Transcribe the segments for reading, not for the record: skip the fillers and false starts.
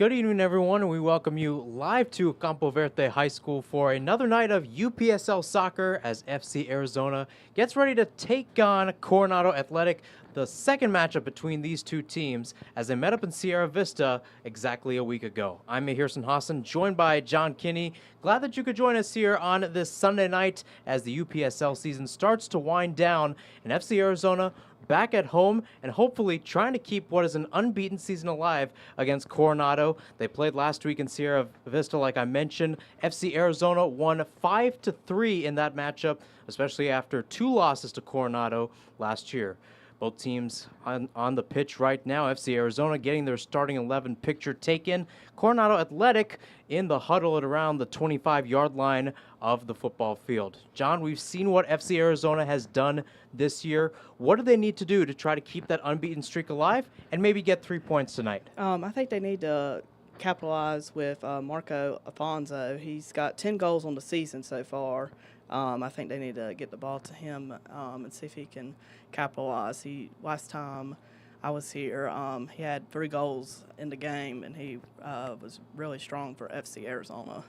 Good evening, everyone, and we welcome you live to Campo Verde High School for another night of UPSL soccer as FC Arizona gets ready to take on Coronado Athletic, the second matchup between these two teams as they met up in Sierra Vista exactly a week ago. I'm Mahirson Hassan, joined by John Kinney. Glad that you could join us here on this Sunday night as the UPSL season starts to wind down, and FC Arizona back at home and hopefully trying to keep what is an unbeaten season alive against Coronado. They played last week in Sierra Vista, like I mentioned. FC Arizona won 5-3 in that matchup, especially after two losses to Coronado last year. Both teams on the pitch right now. FC Arizona getting their starting 11 picture taken. Coronado Athletic in the huddle at around the 25-yard line of the football field. John, we've seen what FC Arizona has done this year. What do they need to do to try to keep that unbeaten streak alive and maybe get 3 points tonight? I think they need to capitalize with Marco Afonso. He's got 10 goals on the season so far. I think they need to get the ball to him and see if he can capitalize. Last time I was here, he had 3 goals in the game, and he was really strong for FC Arizona.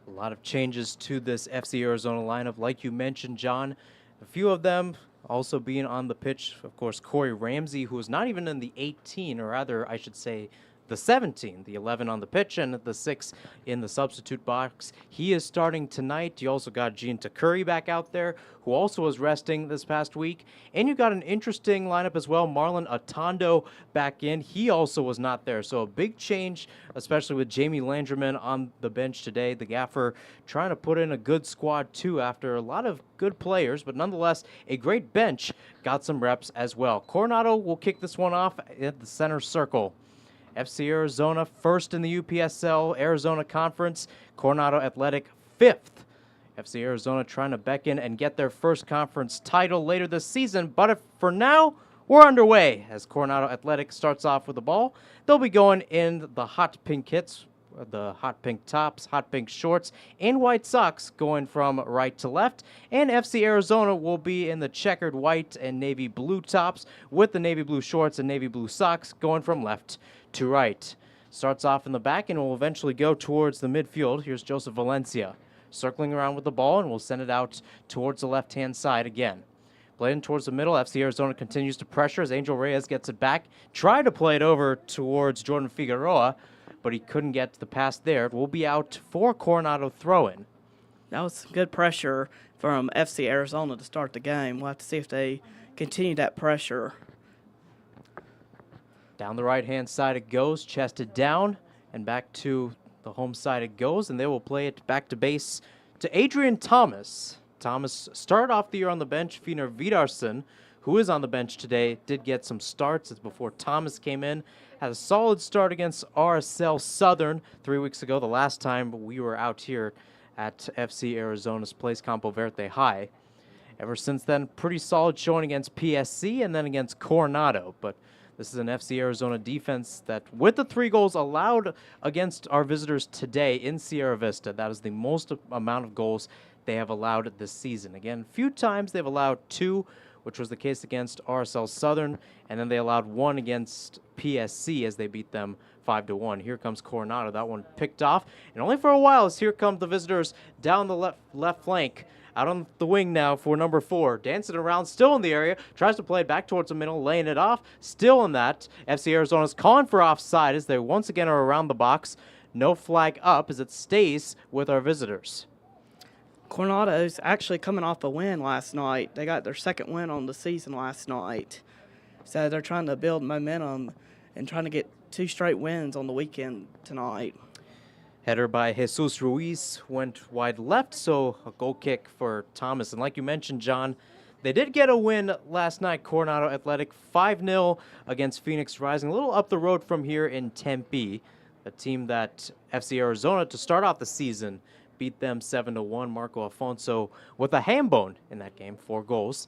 A lot of changes to this FC Arizona lineup, like you mentioned, John. A few of them also being on the pitch, of course, Corey Ramsey, who is not even in the 18, or rather, I should say, the 17, the 11 on the pitch, and the 6 in the substitute box. He is starting tonight. You also got Gene Takuri back out there, who also was resting this past week. And you got an interesting lineup as well. Marlon Atondo back in. He also was not there. So a big change, especially with Jamie Landryman on the bench today. The gaffer trying to put in a good squad, too, after a lot of good players, but nonetheless, a great bench got some reps as well. Coronado will kick this one off at the center circle. FC Arizona first in the UPSL Arizona Conference. Coronado Athletic fifth. FC Arizona trying to beckon and get their first conference title later this season. But for now, we're underway as Coronado Athletic starts off with the ball. They'll be going in the hot pink kits, the hot pink tops, hot pink shorts, and white socks going from right to left. And FC Arizona will be in the checkered white and navy blue tops with the navy blue shorts and navy blue socks going from left to right. Starts off in the back and will eventually go towards the midfield. Here's Joseph Valencia circling around with the ball, and will send it out towards the left-hand side again. Playing towards the middle, FC Arizona continues to pressure as Angel Reyes gets it back. Tried to play it over towards Jordan Figueroa, but he couldn't get the pass there. It will be out for Coronado throw-in. That was good pressure from FC Arizona to start the game. We'll have to see if they continue that pressure. Down the right-hand side it goes, chested down, and back to the home side it goes, and they will play it back to base to Adrian Thomas. Thomas started off the year on the bench. Fina Vidarsson, who is on the bench today, did get some starts before Thomas came in. Had a solid start against RSL Southern 3 weeks ago, the last time we were out here at FC Arizona's place, Campo Verde High. Ever since then, pretty solid showing against PSC and then against Coronado, but this is an FC Arizona defense that, with the 3 goals allowed against our visitors today in Sierra Vista, that is the most amount of goals they have allowed this season. Again, a few times they've allowed 2, which was the case against RSL Southern, and then they allowed 1 against PSC as they beat them 5-1. Here comes Coronado. That one picked off, and only for a while as here come the visitors down the left flank. Out on the wing now for number 4. Dancing around, still in the area. Tries to play it back towards the middle, laying it off. Still in that. FC Arizona's calling for offside as they once again are around the box. No flag up as it stays with our visitors. Coronado's actually coming off a win last night. They got their second win on the season last night. So they're trying to build momentum and trying to get 2 straight wins on the weekend tonight. Header by Jesus Ruiz went wide left, so a goal kick for Thomas. And like you mentioned, John, they did get a win last night, Coronado Athletic, 5-0 against Phoenix Rising, a little up the road from here in Tempe, a team that FC Arizona, to start off the season, beat them 7-1. Marco Afonso with a ham bone in that game, 4 goals.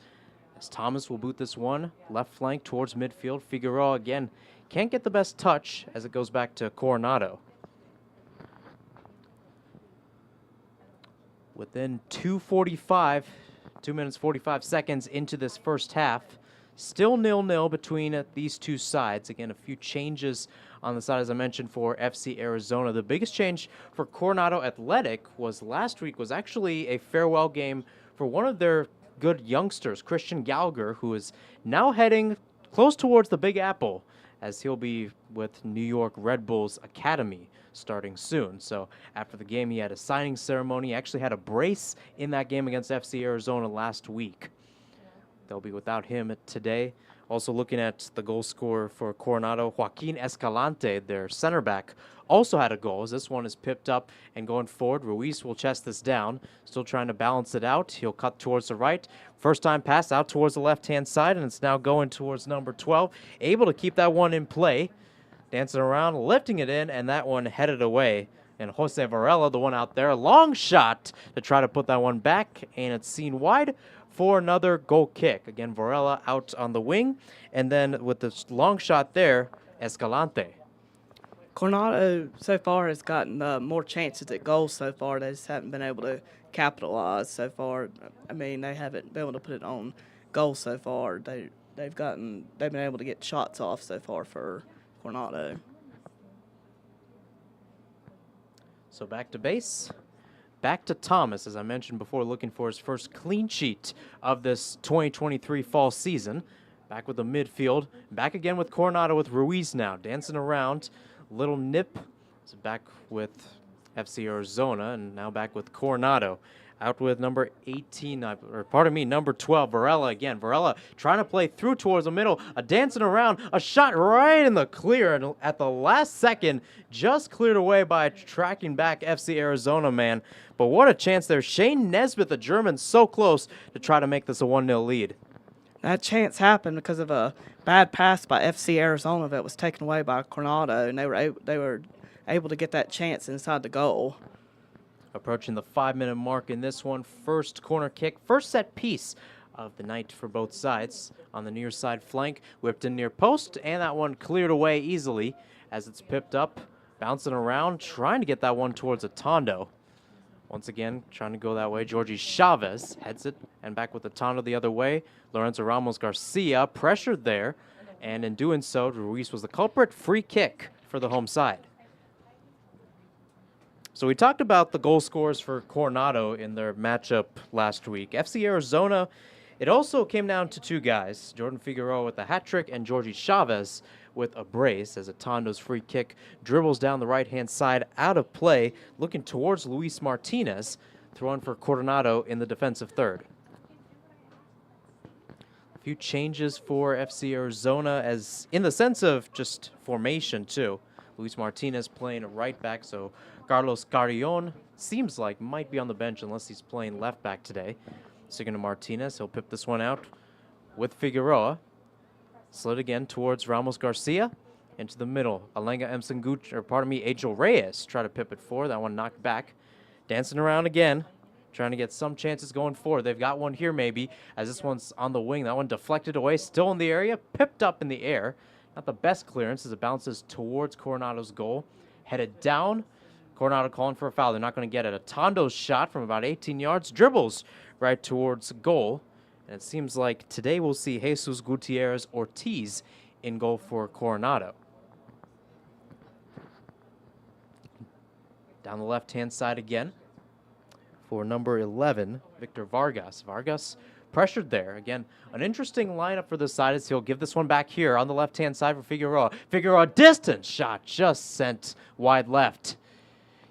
As Thomas will boot this one, left flank towards midfield. Figueroa, again, can't get the best touch as it goes back to Coronado. Within 2 minutes 45 seconds into this first half, still 0-0 between these two sides. Again, a few changes on the side, as I mentioned, for FC Arizona. The biggest change for Coronado Athletic was last week was actually a farewell game for one of their good youngsters, Christian Gallagher, who is now heading close towards the Big Apple, as he'll be with New York Red Bulls Academy starting soon. So after the game, he had a signing ceremony. He actually had a brace in that game against FC Arizona last week. They'll be without him today. Also looking at the goal scorer for Coronado, Joaquin Escalante, their center back, also had a goal. As this one is pipped up and going forward, Ruiz will chest this down. Still trying to balance it out. He'll cut towards the right. First time pass out towards the left-hand side, and it's now going towards number 12. Able to keep that one in play. Dancing around, lifting it in, and that one headed away. And Jose Varela, the one out there, a long shot to try to put that one back, and it's seen wide for another goal kick. Again, Varela out on the wing, and then with this long shot there, Escalante. Coronado so far has gotten more chances at goals so far. They just haven't been able to capitalize so far. I mean, they haven't been able to put it on goal so far. They've been able to get shots off so far for Coronado. So back to base. Back to Thomas, as I mentioned before, looking for his first clean sheet of this 2023 fall season. Back with the midfield. Back again with Coronado with Ruiz now. Dancing around. Little nip. So back with FC Arizona, and now back with Coronado. Out with number 18, number 12, Varela again. Varela trying to play through towards the middle, dancing around, a shot right in the clear, and at the last second, just cleared away by tracking back FC Arizona, man. But what a chance there. Shane Nesbitt, the German, so close to try to make this a 1-0 lead. That chance happened because of a bad pass by FC Arizona that was taken away by Coronado, and they were able to get that chance inside the goal. Approaching the 5-minute mark in this one. First corner kick, first set piece of the night for both sides. On the near side flank, whipped in near post, and that one cleared away easily as it's pipped up, bouncing around, trying to get that one towards Atondo. Once again, trying to go that way. Georgie Chavez heads it, and back with Atondo the other way. Lorenzo Ramos Garcia pressured there, and in doing so, Ruiz was the culprit. Free kick for the home side. So we talked about the goal scorers for Coronado in their matchup last week. FC Arizona, it also came down to two guys, Jordan Figueroa with a hat trick and Georgie Chavez with a brace, as Atondo's free kick dribbles down the right-hand side out of play, looking towards Luis Martinez, throwing for Coronado in the defensive third. A few changes for FC Arizona, as in the sense of just formation too. Luis Martinez playing right back, so Carlos Carrion seems like might be on the bench unless he's playing left back today. Sticking to Martinez, he'll pip this one out with Figueroa. Slid again towards Ramos Garcia into the middle. Alenga Angel Reyes try to pip it forward. That one knocked back. Dancing around again, trying to get some chances going forward. They've got one here maybe, as this one's on the wing. That one deflected away, still in the area, pipped up in the air. Not the best clearance as it bounces towards Coronado's goal. Headed down. Coronado calling for a foul. They're not going to get it. Atondo's shot from about 18 yards dribbles right towards goal. And it seems like today we'll see Jesus Gutierrez Ortiz in goal for Coronado. Down the left-hand side again for number 11, Victor Vargas. Vargas pressured there. Again, an interesting lineup for this side as he'll give this one back here on the left-hand side for Figueroa. Figueroa, distance shot just sent wide left.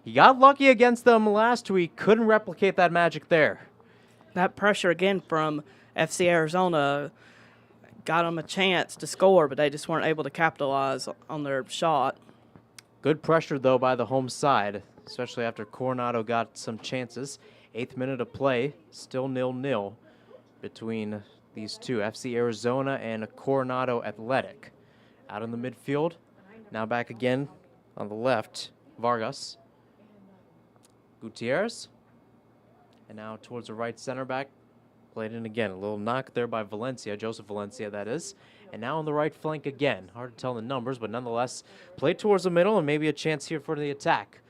He got lucky against them last week. Couldn't replicate that magic there. That pressure again from FC Arizona got them a chance to score, but they just weren't able to capitalize on their shot. Good pressure, though, by the home side, especially after Coronado got some chances. 8th minute of play, still 0-0 between these two, FC Arizona and Coronado Athletic. Out in the midfield, now back again on the left, Vargas. Gutierrez, and now towards the right center back, played in again. A little knock there by Valencia, Joseph Valencia that is. And now on the right flank again. Hard to tell the numbers, but nonetheless, played towards the middle and maybe a chance here for the attack.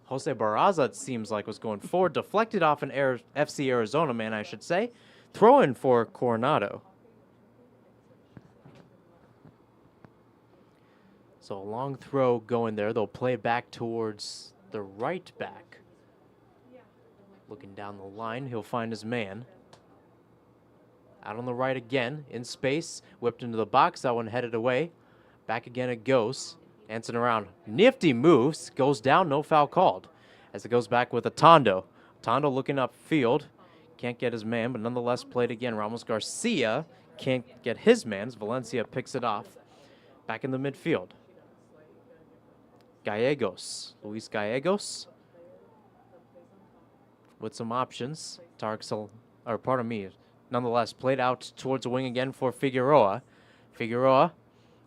Jose Barraza, it seems like, was going forward, deflected off an FC Arizona man, I should say. Throw in for Coronado. So a long throw going there. They'll play back towards the right back. Looking down the line, he'll find his man. Out on the right again, in space, whipped into the box. That one headed away. Back again it goes. Dancing around. Nifty moves. Goes down, no foul called. As it goes back with a Tondo. Tondo looking upfield. Can't get his man, but nonetheless played again. Ramos Garcia can't get his man as Valencia picks it off. Back in the midfield. Gallegos. Luis Gallegos. With some options. Nonetheless, played out towards the wing again for Figueroa. Figueroa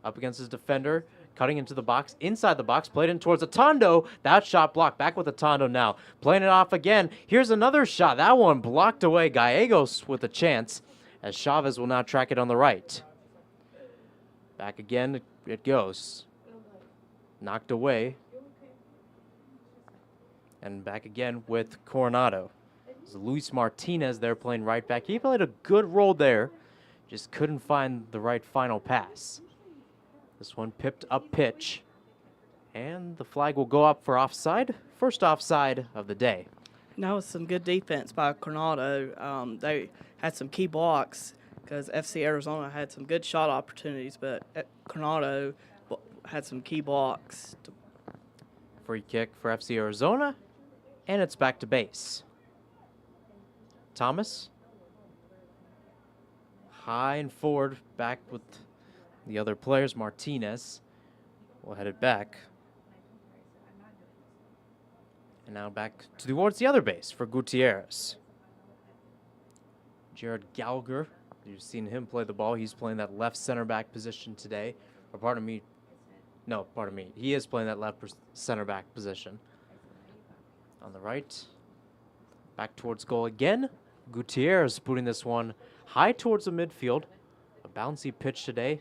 up against his defender, cutting into the box, inside the box, played in towards a Tondo. That shot blocked. Back with a Tondo now. Playing it off again. Here's another shot. That one blocked away. Gallegos with a chance, as Chavez will now track it on the right. Back again, it goes. Knocked away. And back again with Coronado. Luis Martinez there playing right back. He played a good role there. Just couldn't find the right final pass. This one pipped up pitch. And the flag will go up for offside. First offside of the day. That was some good defense by Coronado. They had some key blocks because FC Arizona had some good shot opportunities, but Coronado had some key blocks. Free kick for FC Arizona. And it's back to base. Thomas. High and forward, back with the other players. Martinez will head it back. And now back towards the other base for Gutierrez. Jared Gallagher, you've seen him play the ball. He's playing that left center back position today. Or pardon me. He is playing that left center back position. On the right. Back towards goal again. Gutierrez putting this one high towards the midfield. A bouncy pitch today.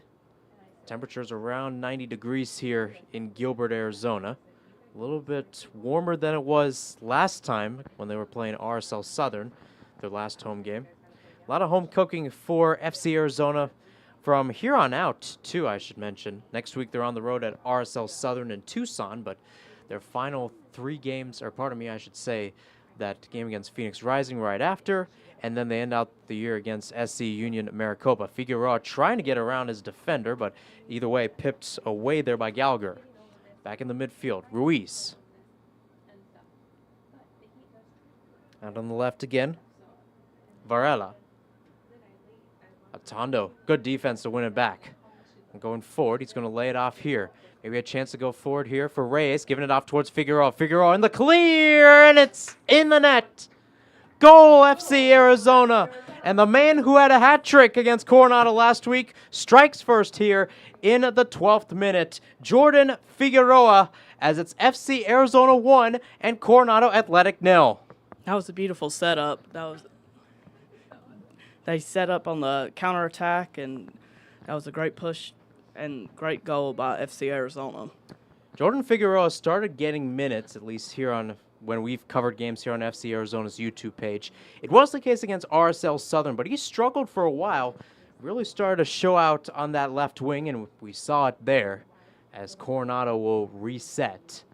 Temperatures around 90 degrees here in Gilbert, Arizona. A little bit warmer than it was last time when they were playing RSL Southern, their last home game. A lot of home cooking for FC Arizona from here on out, too, I should mention. Next week they're on the road at RSL Southern in Tucson, but their final 3 games, that game against Phoenix Rising right after, and then they end out the year against SC Union Maricopa. Figueroa trying to get around his defender, but either way, pipped away there by Gallagher. Back in the midfield, Ruiz. Out on the left again, Varela. Tondo, good defense to win it back. And going forward, he's going to lay it off here. Maybe a chance to go forward here for Reyes, giving it off towards Figueroa. Figueroa in the clear, and it's in the net. Goal, FC Arizona. And the man who had a hat trick against Coronado last week strikes first here in the 12th minute. Jordan Figueroa, as it's FC Arizona 1 and Coronado Athletic 0. That was a beautiful setup. They set up on the counterattack, and that was a great push and great goal by FC Arizona. Jordan Figueroa started getting minutes, at least here on when we've covered games here on FC Arizona's YouTube page. It was the case against RSL Southern, but he struggled for a while. Really started to show out on that left wing, and we saw it there as Coronado will reset.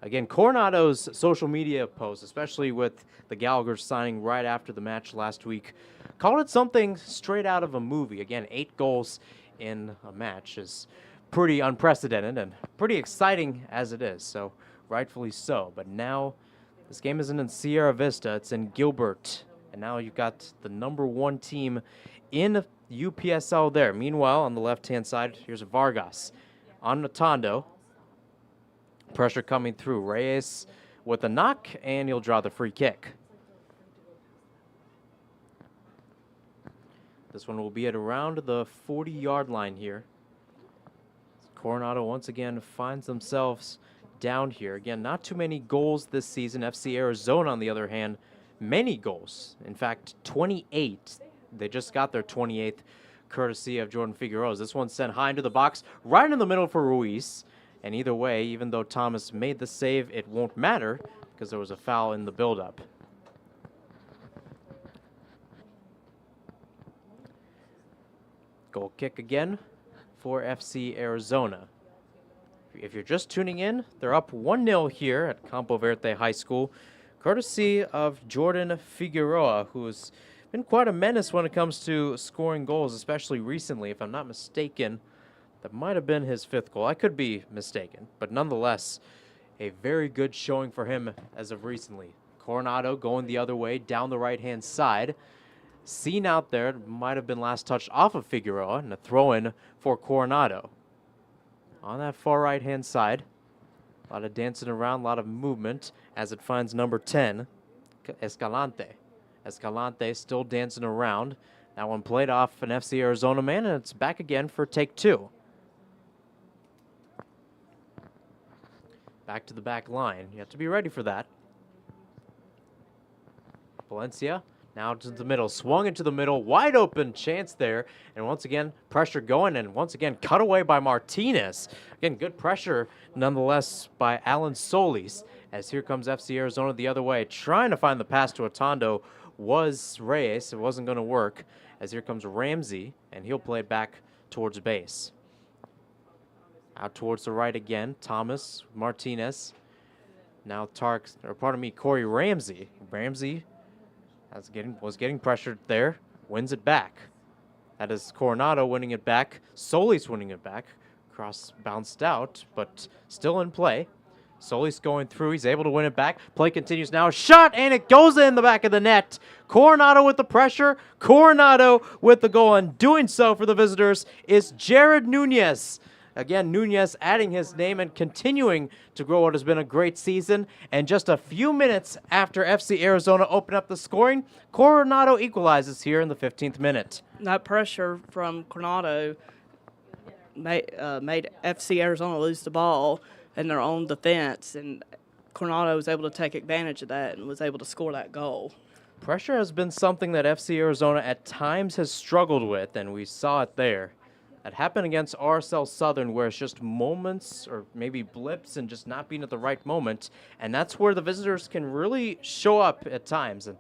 Again, Coronado's social media post, especially with the Gallagher signing right after the match last week, called it something straight out of a movie. Again, 8 goals in a match is pretty unprecedented and pretty exciting as it is, so rightfully so. But now this game isn't in Sierra Vista, it's in Gilbert, and now you've got the number 1 team in UPSL there. Meanwhile, on the left-hand side, here's Vargas on Tondo. Pressure coming through. Reyes with a knock, and he'll draw the free kick. This one will be at around the 40-yard line here. Coronado once again finds themselves down here. Again, not too many goals this season. FC Arizona, on the other hand, many goals. In fact, 28. They just got their 28th courtesy of Jordan Figueroa. This one sent high into the box, right in the middle for Ruiz. And either way, even though Thomas made the save, it won't matter because there was a foul in the buildup. Goal kick again for FC Arizona. if you're just tuning in, they're up 1-0 here at Campo Verde High School, courtesy of Jordan Figueroa, who's been quite a menace when it comes to scoring goals, especially recently. If I'm not mistaken, that might have been his 5th goal. I could be mistaken, but nonetheless, a very good showing for him as of recently. Coronado going the other way down the right-hand side. Seen out there, might have been last touched off of Figueroa, and a throw-in for Coronado. On that far right-hand side, a lot of dancing around, a lot of movement as it finds number 10, Escalante. Escalante still dancing around. That one played off an FC Arizona man, and it's back again for take 2. Back to the back line. You have to be ready for that. Valencia now to the middle, swung into the middle, wide open chance there, and once again, pressure going, and once again, cut away by Martinez. Again, good pressure nonetheless by Alan Solis, as here comes FC Arizona the other way, trying to find the pass to Otondo was Reyes. It wasn't going to work, as here comes Ramsey, and he'll play it back towards base. Out towards the right again, Thomas, Martinez. Now Corey Ramsey. Ramsey was getting pressured there, wins it back. That is Coronado winning it back, Solis winning it back. Cross bounced out, but still in play. Solis going through, he's able to win it back. Play continues now, shot, and it goes in the back of the net. Coronado with the pressure, Coronado with the goal, and doing so for the visitors is Jared Nunez. Again, Nunez adding his name and continuing to grow what has been a great season. And just a few minutes after FC Arizona opened up the scoring, Coronado equalizes here in the 15th minute. That pressure from Coronado made FC Arizona lose the ball in their own defense, and Coronado was able to take advantage of that and was able to score that goal. Pressure has been something that FC Arizona at times has struggled with, and we saw it there. That happened against RSL Southern, where it's just moments or maybe blips and just not being at the right moment. And that's where the visitors can really show up at times. And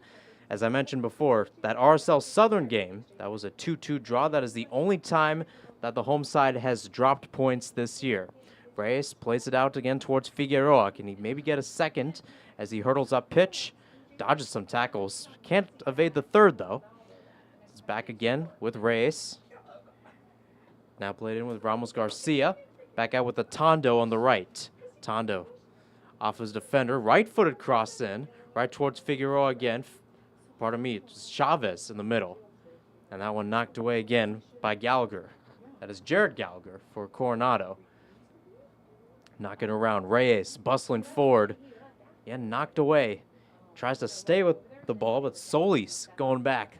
as I mentioned before, that RSL Southern game, that was a 2-2 draw. That is the only time that the home side has dropped points this year. Reyes plays it out again towards Figueroa. Can he maybe get a second as he hurdles up pitch? Dodges some tackles. Can't evade the third, though. It's back again with Reyes. Now played in with Ramos Garcia. Back out with the Tondo on the right. Tondo off his defender. Right-footed cross in. Right towards Figueroa again. It's Chavez in the middle. And that one knocked away again by Gallagher. That is Jared Gallagher for Coronado. Knocking around. Reyes bustling forward. Yeah, knocked away. Tries to stay with the ball, but Solis going back.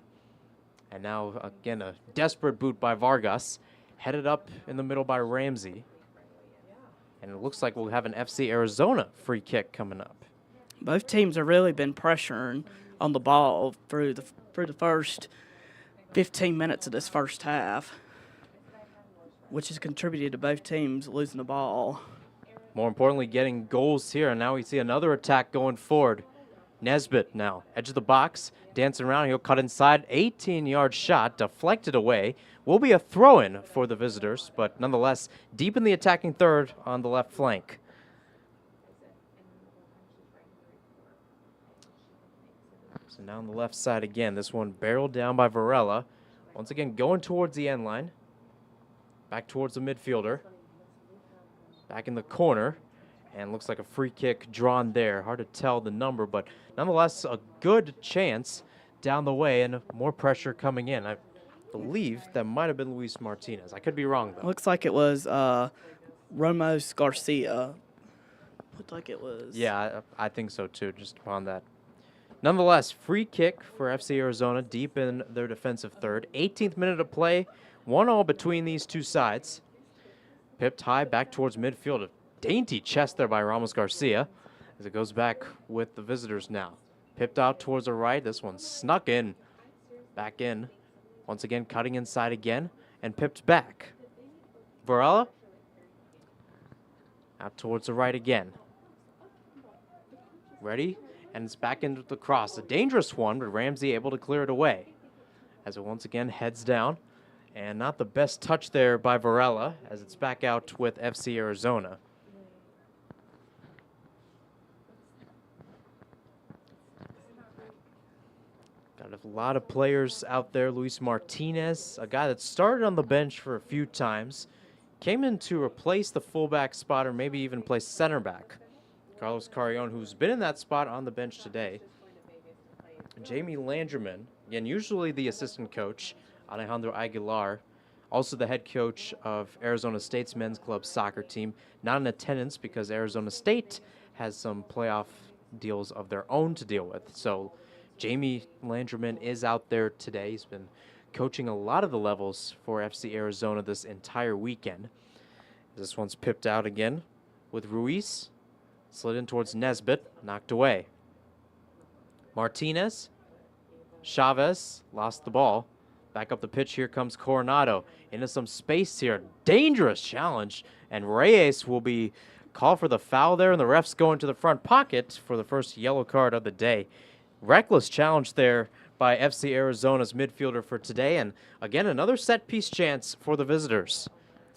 And now, again, a desperate boot by Vargas. Headed up in the middle by Ramsey. And it looks like we'll have an FC Arizona free kick coming up. Both teams have really been pressuring on the ball through the first 15 minutes of this first half, which has contributed to both teams losing the ball. More importantly, getting goals here. And now we see another attack going forward. Nesbitt now, edge of the box, dancing around. He'll cut inside. 18-yard shot, deflected away. Will be a throw-in for the visitors, but nonetheless, deep in the attacking third on the left flank. So now on the left side again. This one barreled down by Varela. Once again, going towards the end line. Back towards the midfielder. Back in the corner. And looks like a free kick drawn there. Hard to tell the number, but nonetheless, a good chance down the way and more pressure coming in. I believe that might have been Luis Martinez. I could be wrong, though. Looks like it was Ramos Garcia. Looked like it was. Yeah, I think so, too, just upon that. Nonetheless, free kick for FC Arizona deep in their defensive third. 18th minute of play. 1-1 between these two sides. Pipped high back towards midfield. A dainty chest there by Ramos Garcia as it goes back with the visitors now. Pipped out towards the right. This one snuck in. Back in. Once again, cutting inside again. And pipped back. Varela. Out towards the right again. Ready? And it's back into the cross. A dangerous one, but Ramsey able to clear it away. As it once again heads down. And not the best touch there by Varela as it's back out with FC Arizona. Got a lot of players out there. Luis Martinez, a guy that started on the bench for a few times, came in to replace the fullback spot or maybe even play center back. Carlos Carrion, who's been in that spot on the bench today. Jamie Landerman, again, usually the assistant coach. Alejandro Aguilar, also the head coach of Arizona State's men's club soccer team. Not in attendance because Arizona State has some playoff deals of their own to deal with. So Jamie Landerman is out there today. He's been coaching a lot of the levels for FC Arizona this entire weekend. This one's pipped out again with Ruiz. Slid in towards Nesbitt, knocked away. Martinez, Chavez lost the ball. Back up the pitch, here comes Coronado. Into some space here. Dangerous challenge. And Reyes will be called for the foul there, and the ref's going to the front pocket for the first yellow card of the day. Reckless challenge there by FC Arizona's midfielder for today. And again, another set piece chance for the visitors.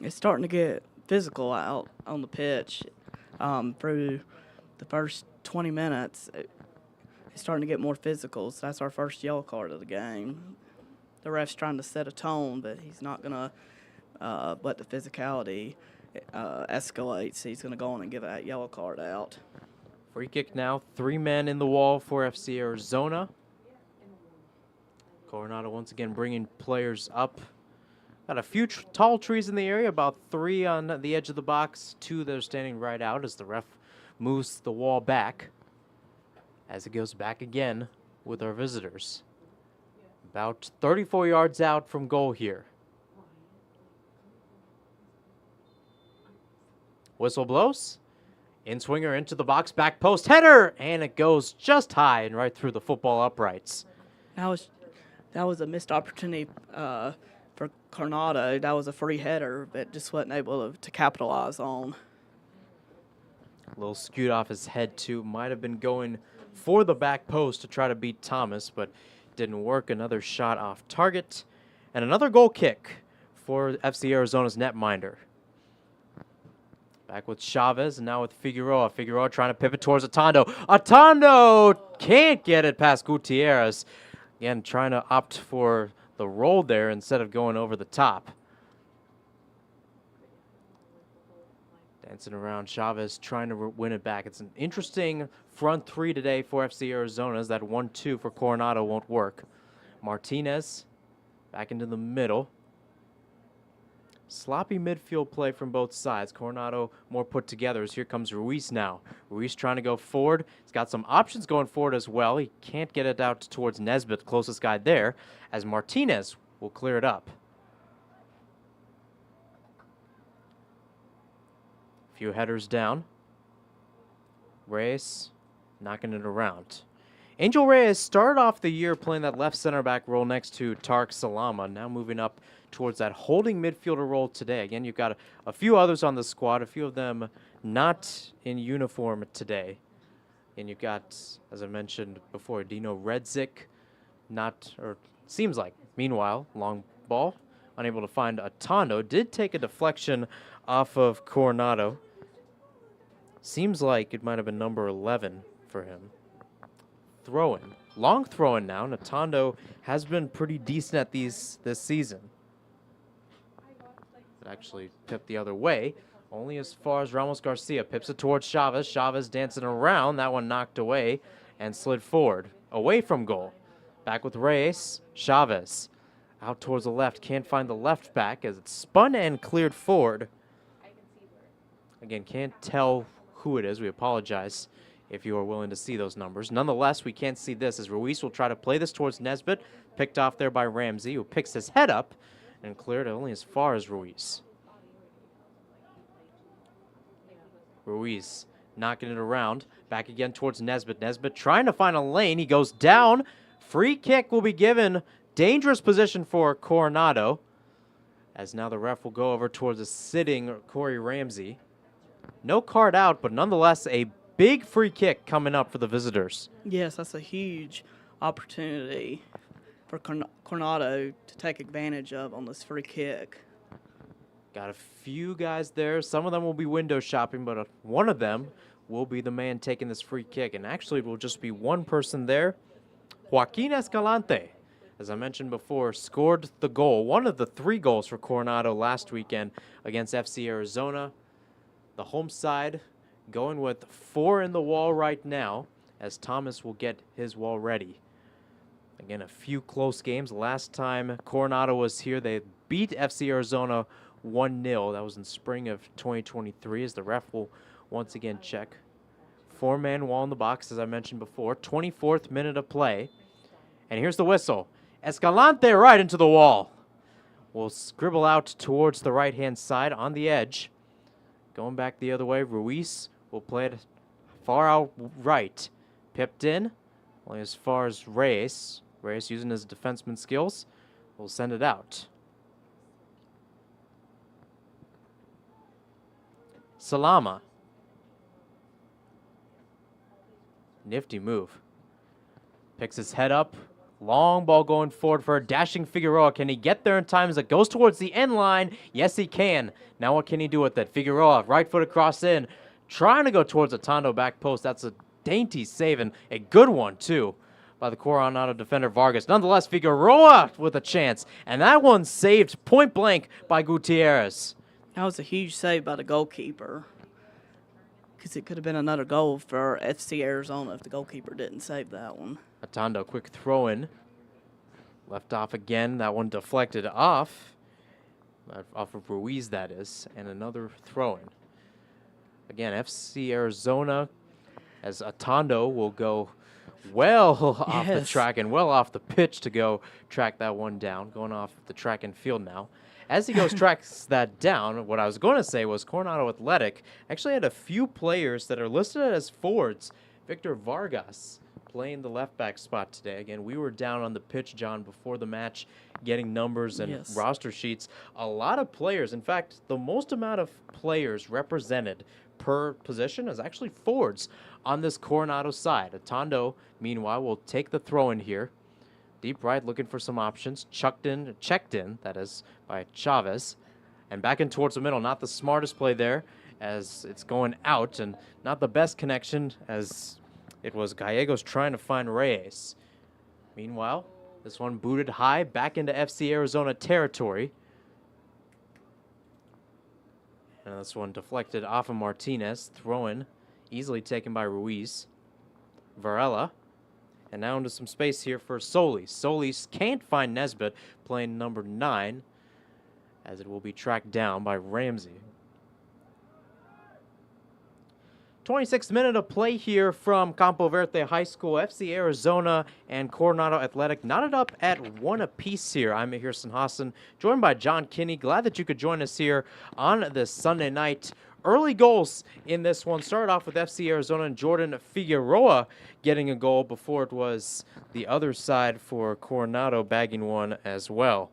It's starting to get physical out on the pitch. Through the first 20 minutes, it's starting to get more physical. So that's our first yellow card of the game. The ref's trying to set a tone, but he's not going to let the physicality escalate. So he's going to go on and give that yellow card out. Free kick now, 3 men in the wall for FC Arizona. Coronado once again bringing players up. Got a few tall trees in the area, about 3 on the edge of the box, 2 that are standing right out as the ref moves the wall back. As it goes back again with our visitors. About 34 yards out from goal here. Whistle blows. In-swinger into the box, back post, header! And it goes just high and right through the football uprights. That was a missed opportunity for Coronado. That was a free header, but just wasn't able to capitalize on. A little skewed off his head, too. Might have been going for the back post to try to beat Thomas, but didn't work. Another shot off target. And another goal kick for FC Arizona's netminder. Back with Chavez, and now with Figueroa. Figueroa trying to pivot towards Atondo. Atondo can't get it past Gutierrez. Again, trying to opt for the roll there instead of going over the top. Dancing around, Chavez trying to win it back. It's an interesting front 3 today for FC Arizona, as that 1-2 for Coronado won't work. Martinez back into the middle. Sloppy midfield play from both sides. Coronado more put together as here comes Ruiz now. Ruiz trying to go forward. He's got some options going forward as well. He can't get it out towards Nesbitt, closest guy there, as Martinez will clear it up. A few headers down. Reyes knocking it around. Angel Reyes started off the year playing that left center back role next to Tarek Salama, now moving up towards that holding midfielder role today. Again, you've got a few others on the squad, a few of them not in uniform today. And you've got, as I mentioned before, Dino Redzik, seems like, meanwhile, long ball, unable to find Atondo. Did take a deflection off of Coronado. Seems like it might have been number 11 for him. Throw-in. Long throw-in now. Atondo has been pretty decent at these this season. It actually pipped the other way, only as far as Ramos Garcia. Pips it towards Chavez. Chavez dancing around. That one knocked away and slid forward, away from goal. Back with Reyes. Chavez out towards the left. Can't find the left back as it's spun and cleared forward. Again, can't tell who it is. We apologize if you are willing to see those numbers. Nonetheless, we can't see this as Ruiz will try to play this towards Nesbitt. Picked off there by Ramsey, who picks his head up and cleared only as far as Ruiz. Ruiz knocking it around. Back again towards Nesbitt. Nesbitt trying to find a lane. He goes down. Free kick will be given. Dangerous position for Coronado, as now the ref will go over towards a sitting Corey Ramsey. No card out, but nonetheless a big free kick coming up for the visitors. Yes, that's a huge opportunity for Coronado to take advantage of on this free kick. Got a few guys there. Some of them will be window shopping, but one of them will be the man taking this free kick. And actually, it will just be one person there Joaquin Escalante, as I mentioned before, scored the goal, one of the 3 goals for Coronado last weekend against FC Arizona. The home side going with 4 in the wall right now, as Thomas will get his wall ready. Again, a few close games. Last time Coronado was here, they beat FC Arizona 1-0. That was in spring of 2023, as the ref will once again check. 4-man wall in the box, as I mentioned before. 24th minute of play. And here's the whistle. Escalante right into the wall. Will scribble out towards the right-hand side on the edge. Going back the other way, Ruiz will play it far out right. Pipped in, only as far as Reyes. Reyes, using his defenseman skills, will send it out. Salama. Nifty move. Picks his head up. Long ball going forward for a dashing Figueroa. Can he get there in time as it goes towards the end line? Yes, he can. Now what can he do with it? Figueroa, right foot across in. Trying to go towards the Tondo back post. That's a dainty save, and a good one, too, by the Coronado defender Vargas. Nonetheless, Figueroa with a chance. And that one saved point blank by Gutierrez. That was a huge save by the goalkeeper, because it could have been another goal for FC Arizona if the goalkeeper didn't save that one. Atondo, quick throw in. Left off again. That one deflected off. Off of Ruiz, that is. And another throw in. Again, FC Arizona, as Atondo will go well off the track and well off the pitch to go track that one down. Going off the track and field now. As he goes tracks that down, what I was going to say was Coronado Athletic actually had a few players that are listed as forwards. Victor Vargas playing the left back spot today. Again, we were down on the pitch, John, before the match, getting numbers and roster sheets. A lot of players. In fact, the most amount of players represented per position is actually forwards on this Coronado side. Atondo, meanwhile, will take the throw in here. Deep right, looking for some options. Checked in, that is, by Chavez. And back in towards the middle. Not the smartest play there, as it's going out, and not the best connection, as it was Gallegos trying to find Reyes. Meanwhile, this one booted high back into FC Arizona territory. And this one deflected off of Martinez. Throw-in, easily taken by Ruiz. Varela. And now into some space here for Solis. Solis can't find Nesbitt, playing number 9, as it will be tracked down by Ramsey. 26th minute of play here from Campo Verde High School. FC Arizona and Coronado Athletic knotted up at 1 apiece here. I'm Hirson Hassan, joined by John Kinney. Glad that you could join us here on this Sunday night. Early goals in this one started off with FC Arizona and Jordan Figueroa getting a goal before it was the other side for Coronado bagging one as well.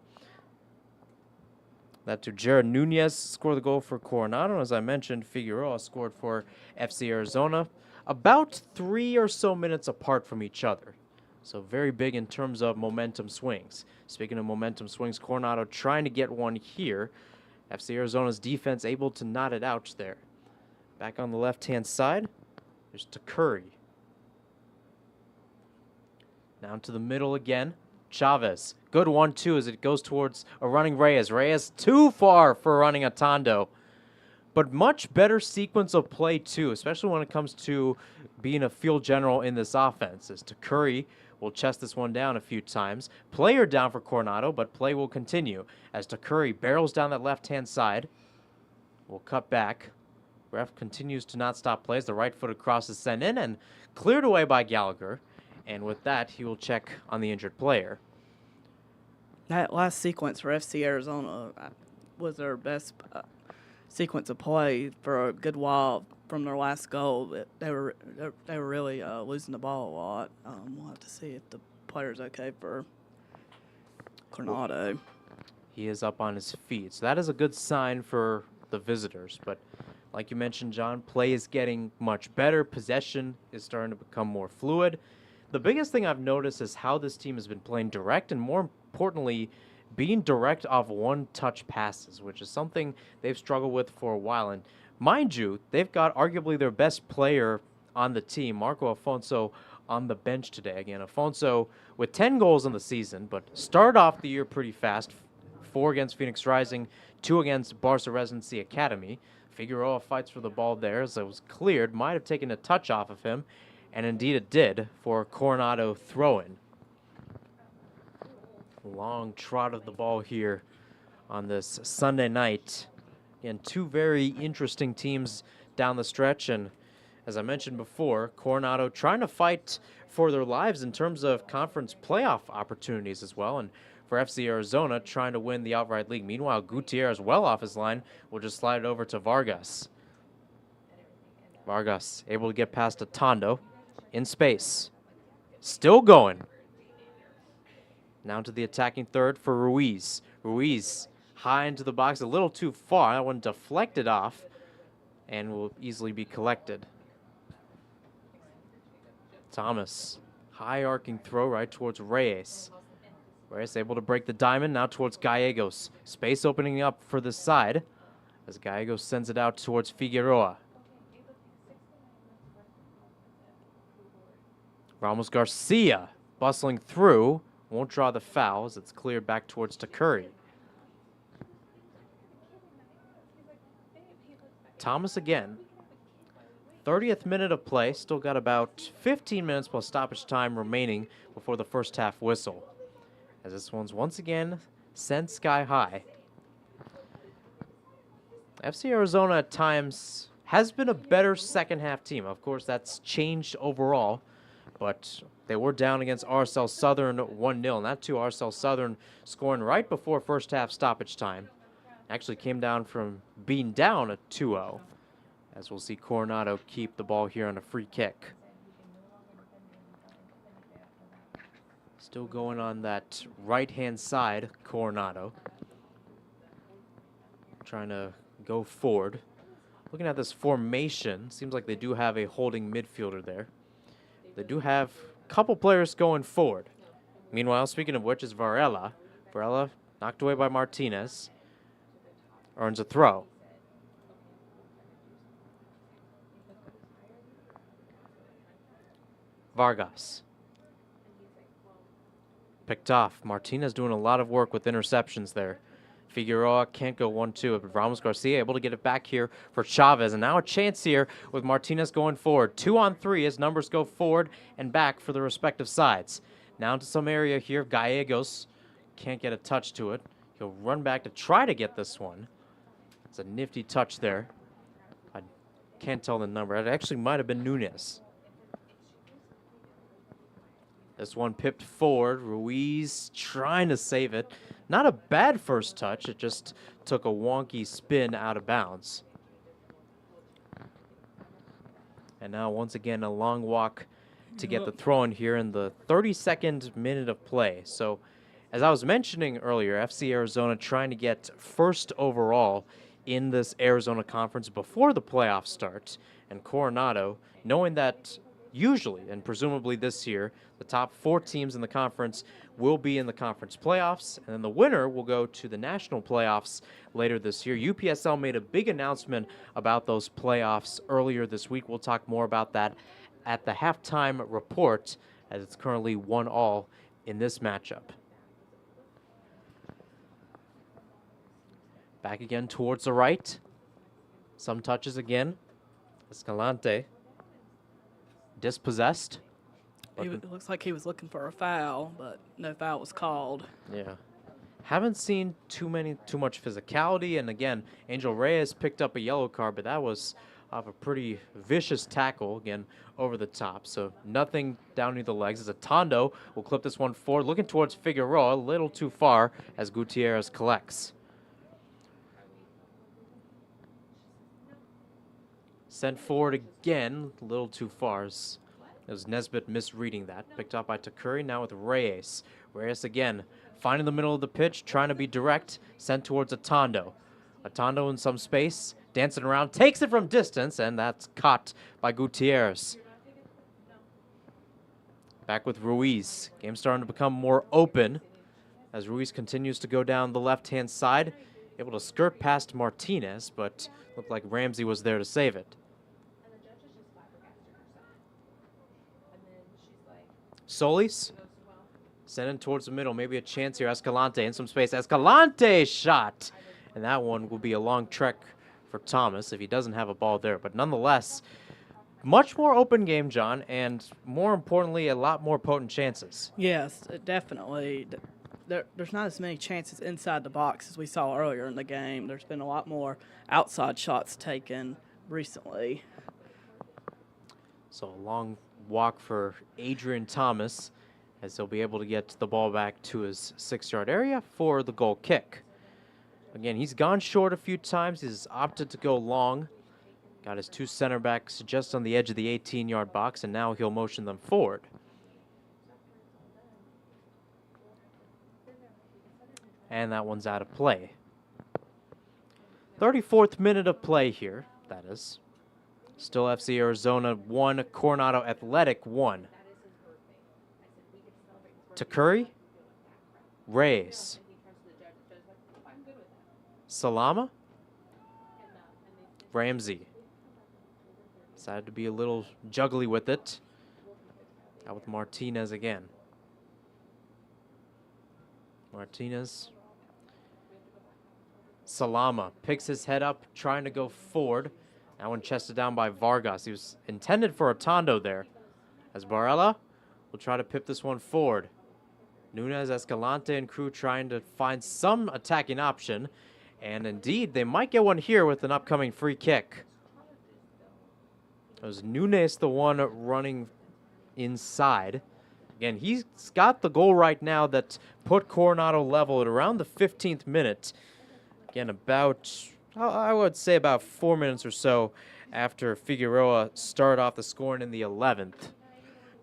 That to Jared Nunez scored the goal for Coronado. As I mentioned, Figueroa scored for FC Arizona. About 3 or so minutes apart from each other. So very big in terms of momentum swings. Speaking of momentum swings, Coronado trying to get one here. FC Arizona's defense able to knot it out there. Back on the left-hand side, there's to Curry. Down to the middle again. Chavez. Good 1-2 as it goes towards a running Reyes. Reyes too far for running Atondo. But much better sequence of play too, especially when it comes to being a field general in this offense. As to Curry will chest this one down a few times. Player down for Coronado, but play will continue. As to Curry barrels down that left-hand side. Will cut back. Ref continues to not stop plays. The right foot across is sent in and cleared away by Gallagher. And with that, he will check on the injured player. That last sequence for FC Arizona was their best sequence of play for a good while from their last goal. They were really losing the ball a lot. We'll have to see if the player's okay for Coronado. He is up on his feet, so that is a good sign for the visitors. But like you mentioned, John, play is getting much better. Possession is starting to become more fluid. The biggest thing I've noticed is how this team has been playing direct, and more importantly, being direct off one-touch passes, which is something they've struggled with for a while. And mind you, they've got arguably their best player on the team, Marco Afonso, on the bench today. Again, Afonso with 10 goals in the season, but started off the year pretty fast. 4 against Phoenix Rising, 2 against Barca Residency Academy. Figueroa fights for the ball there as it was cleared. Might have taken a touch off of him, and indeed it did for a Coronado throw-in. Long trot of the ball here on this Sunday night. Again, 2 very interesting teams down the stretch, and as I mentioned before, Coronado trying to fight for their lives in terms of conference playoff opportunities as well, and for FC Arizona trying to win the outright league. Meanwhile, Gutierrez well off his line will just slide it over to Vargas. Vargas able to get past Atondo in space. Still going. Now to the attacking third for Ruiz. Ruiz high into the box, a little too far. That one deflected off and will easily be collected. Thomas, high arcing throw right towards Reyes. Reyes able to break the diamond, now towards Gallegos. Space opening up for the side as Gallegos sends it out towards Figueroa. Ramos Garcia bustling through, won't draw the foul as it's cleared back towards Takuri. Thomas again. 30th minute of play, still got about 15 minutes plus stoppage time remaining before the first half whistle. As this one's once again sent sky high. FC Arizona at times has been a better second half team. Of course, that's changed overall, but they were down against RSL Southern 1-0, and that too RSL Southern scoring right before first half stoppage time. Actually came down from being down at 2-0, as we'll see Coronado keep the ball here on a free kick. Still going on that right-hand side, Coronado. Trying to go forward. Looking at this formation, seems like they do have a holding midfielder there. They do have a couple players going forward. Meanwhile, speaking of which, is Varela. Varela knocked away by Martinez. Earns a throw. Vargas. Picked off. Martinez doing a lot of work with interceptions there. Figueroa can't go 1-2, but Ramos Garcia able to get it back here for Chavez. And now a chance here with Martinez going forward. 2-on-3 as numbers go forward and back for the respective sides. Now into some area here. Gallegos can't get a touch to it. He'll run back to try to get this one. It's a nifty touch there. I can't tell the number. It actually might have been Nunez. This one pipped forward. Ruiz trying to save it. Not a bad first touch. It just took a wonky spin out of bounds. And now once again a long walk to get the throw in here in the 32nd minute of play. So as I was mentioning earlier, FC Arizona trying to get first overall in this Arizona Conference before the playoffs start. And Coronado, knowing that usually, and presumably this year, the top 4 teams in the conference will be in the conference playoffs, and then the winner will go to the national playoffs later this year. UPSL made a big announcement about those playoffs earlier this week. We'll talk more about that at the halftime report, as it's currently 1-1 in this matchup. Back again towards the right. Some touches again. Escalante. Dispossessed. It looks like he was looking for a foul, but no foul was called. Yeah. Haven't seen too much physicality, and again, Angel Reyes picked up a yellow card, but that was off a pretty vicious tackle, again, over the top. So nothing down near the legs. As Atondo will clip this one forward, looking towards Figueroa, a little too far as Gutierrez collects. Sent forward again, a little too far. It was Nesbitt misreading that. Picked up by Takuri, now with Reyes. Reyes again, finding the middle of the pitch, trying to be direct, sent towards Atondo. Atondo in some space, dancing around, takes it from distance, and that's caught by Gutierrez. Back with Ruiz. Game starting to become more open as Ruiz continues to go down the left-hand side. Able to skirt past Martinez, but looked like Ramsey was there to save it. Solis. Sending towards the middle. Maybe a chance here. Escalante in some space. Escalante shot. And that one will be a long trek for Thomas if he doesn't have a ball there. But nonetheless, much more open game, John, and more importantly, a lot more potent chances. Yes, definitely. There's not as many chances inside the box as we saw earlier in the game. There's been a lot more outside shots taken recently. So a long walk for Adrian Thomas as he'll be able to get the ball back to his 6-yard area for the goal kick. Again, he's gone short a few times. He's opted to go long. Got his 2 center backs just on the edge of the 18-yard box, and now he'll motion them forward. And that one's out of play. 34th minute of play here, that is. Still FC Arizona 1, Coronado Athletic 1. To Curry. Reyes. Salama. Ramsey. Decided to be a little juggly with it. Out with Martinez again. Martinez. Salama picks his head up, trying to go forward. That one chested down by Vargas. He was intended for a Tondo there. As Barella will try to pip this one forward. Nunez, Escalante, and crew trying to find some attacking option. And indeed, they might get one here with an upcoming free kick. It was Nunez the one running inside. Again, he's got the goal right now that put Coronado level at around the 15th minute. Again, I would say about 4 minutes or so after Figueroa started off the scoring in the 11th.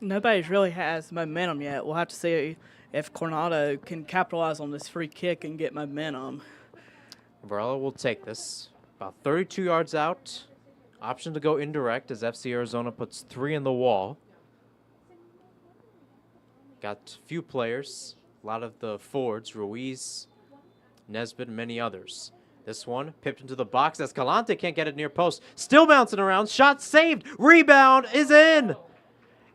Nobody's really has momentum yet. We'll have to see if Coronado can capitalize on this free kick and get momentum. Varela will take this. About 32 yards out. Option to go indirect as FC Arizona puts 3 in the wall. Got a few players. A lot of the forwards. Ruiz, Nesbitt, and many others. This one pipped into the box. Escalante can't get it near post. Still bouncing around. Shot saved. Rebound is in.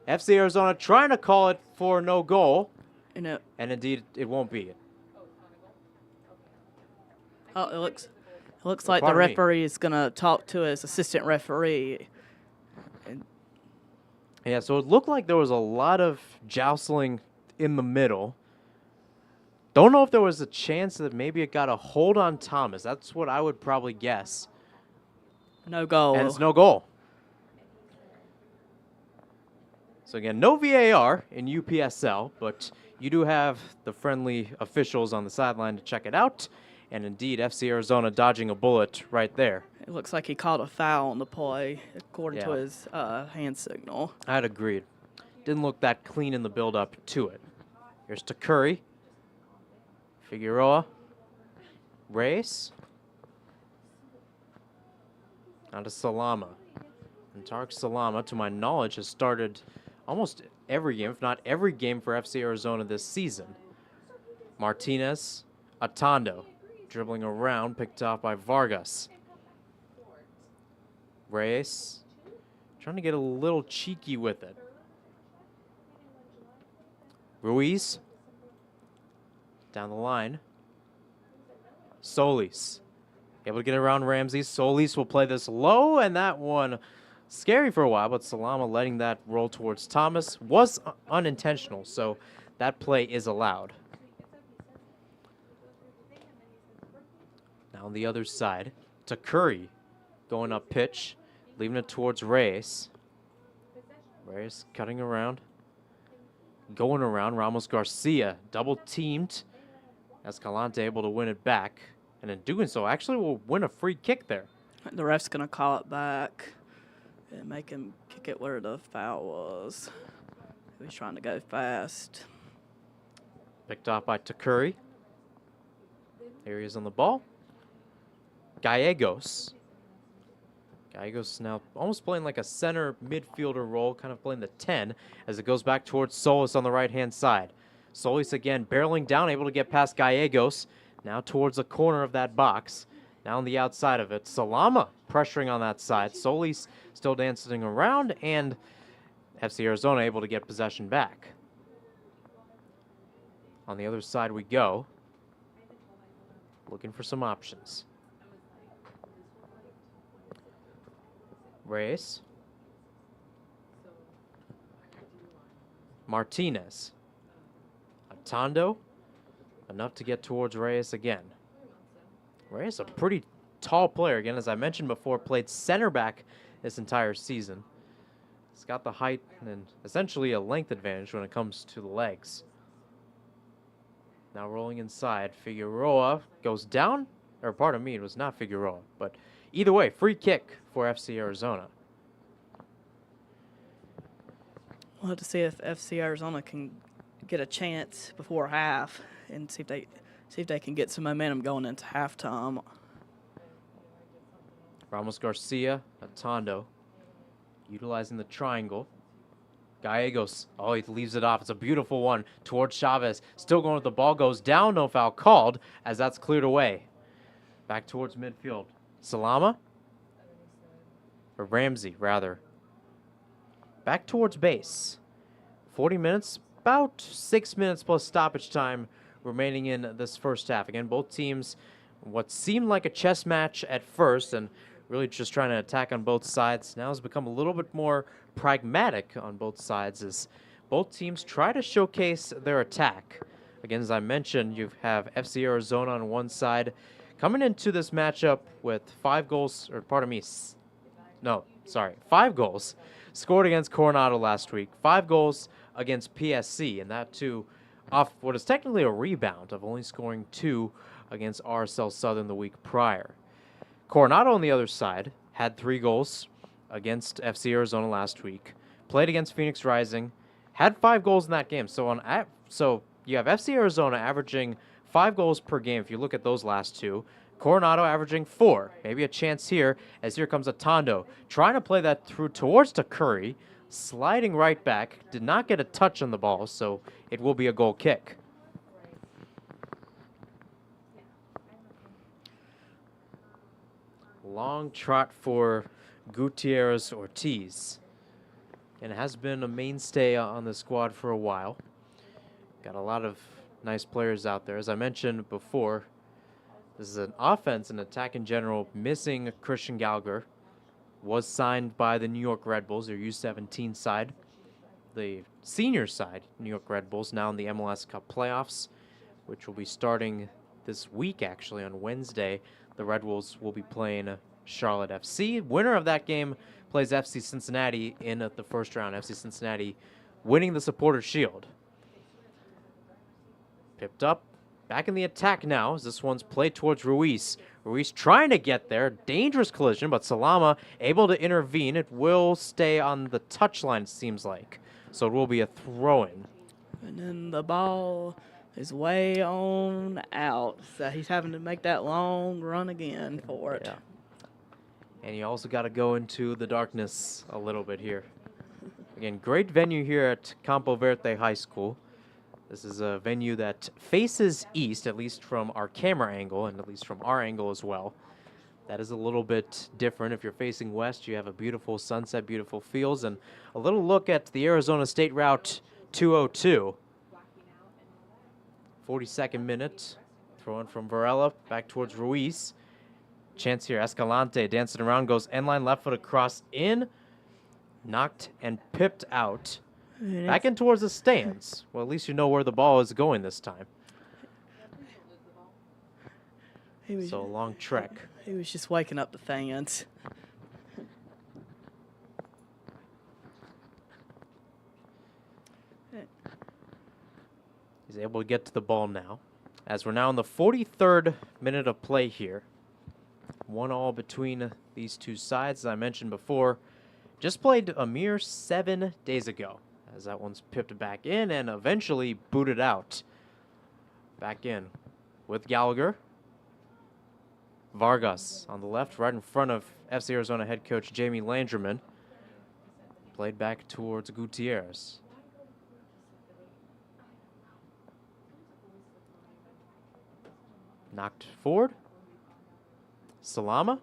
FC Arizona trying to call it for no goal. And indeed, it won't be. Oh, it looks like the referee is going to talk to his assistant referee. Yeah, so it looked like there was a lot of jostling in the middle. Don't know if there was a chance that maybe it got a hold on Thomas. That's what I would probably guess. No goal. And it's no goal. So again, no VAR in UPSL, but you do have the friendly officials on the sideline to check it out. And indeed, FC Arizona dodging a bullet right there. It looks like he called a foul on the play, according to his hand signal. I'd agreed. Didn't look that clean in the build-up to it. Here's to Curry. Figueroa. Reyes. Now to Salama. And Tarek Salama, to my knowledge, has started almost every game, if not every game for FC Arizona this season. Martinez. Atondo. Dribbling around, picked off by Vargas. Reyes. Trying to get a little cheeky with it. Ruiz. Down the line. Solis. Able to get around Ramsey. Solis will play this low, and that one scary for a while, but Salama letting that roll towards Thomas was unintentional, so that play is allowed. Now on the other side, to Curry, going up pitch, leaving it towards Reyes. Reyes cutting around, going around. Ramos Garcia double teamed. Escalante able to win it back, and in doing so, actually will win a free kick there. The ref's gonna call it back and make him kick it where the foul was. He was trying to go fast. Picked off by Takuri. Here he is on the ball. Gallegos. Gallegos now almost playing like a center midfielder role, kind of playing the 10 as it goes back towards Solis on the right-hand side. Solis again barreling down, able to get past Gallegos. Now towards the corner of that box. Now on the outside of it. Salama pressuring on that side. Solis still dancing around, and FC Arizona able to get possession back. On the other side we go. Looking for some options. Reyes. Martinez. Atondo. Enough to get towards Reyes again. Reyes, a pretty tall player. Again, as I mentioned before, played center back this entire season. He's got the height and essentially a length advantage when it comes to the legs. Now rolling inside, Figueroa goes down. Or pardon me, it was not Figueroa. But either way, free kick for FC Arizona. We'll have to see if FC Arizona can get a chance before half and see if they can get some momentum going into halftime. Ramos Garcia, Atondo, utilizing the triangle. Gallegos, oh, he leaves it off. It's a beautiful one towards Chavez. Still going with the ball, goes down, no foul called as that's cleared away. Back towards midfield. Salama? Or Ramsey, rather. Back towards base. 40 minutes, about 6 minutes plus stoppage time remaining in this first half. Again, both teams, what seemed like a chess match at first and really just trying to attack on both sides, now has become a little bit more pragmatic on both sides as both teams try to showcase their attack. Again, as I mentioned, you have FC Arizona on one side coming into this matchup with 5 goals scored against Coronado last week, 5 goals against PSC, and that too off what is technically a rebound of only scoring 2 against RSL Southern the week prior. Coronado on the other side had 3 goals against FC Arizona last week, played against Phoenix Rising, had 5 goals in that game. So you have FC Arizona averaging 5 goals per game if you look at those last 2. Coronado averaging 4. Maybe a chance here as here comes Atondo trying to play that through towards to Curry, sliding right back, did not get a touch on the ball, so it will be a goal kick. Long trot for Gutierrez Ortiz. And has been a mainstay on the squad for a while. Got a lot of nice players out there. As I mentioned before, this is an offense and attack in general missing Christian Gallagher. Was signed by the New York Red Bulls, their U17 side. The senior side, New York Red Bulls, now in the MLS Cup playoffs, which will be starting this week actually on Wednesday. The Red Wolves will be playing Charlotte FC. Winner of that game plays FC Cincinnati in the first round. FC Cincinnati winning the Supporters' Shield. Pipped up. Back in the attack now as this one's played towards Ruiz. Ruiz trying to get there. Dangerous collision, but Salama able to intervene. It will stay on the touchline, it seems like. So it will be a throw-in. And then the ball is way on out. So he's having to make that long run again for it. Yeah. And you also got to go into the darkness a little bit here. Again, great venue here at Campo Verde High School. This is a venue that faces east, at least from our camera angle, and at least from our angle as well. That is a little bit different. If you're facing west, you have a beautiful sunset, beautiful fields, and a little look at the Arizona State Route 202. 42nd minute, throwing from Varela, back towards Ruiz. Chance here, Escalante dancing around, goes end line, left foot across in, knocked and pipped out. Back in towards the stands. Well, at least you know where the ball is going this time. So a long trek. He was just waking up the fans. He's able to get to the ball now. As we're now in the 43rd minute of play here. 1-1 between these two sides, as I mentioned before. Just played a mere 7 days ago. As that one's pipped back in and eventually booted out. Back in with Gallagher. Vargas on the left, right in front of FC Arizona head coach Jamie Landreman. Played back towards Gutierrez. Knocked forward. Salama.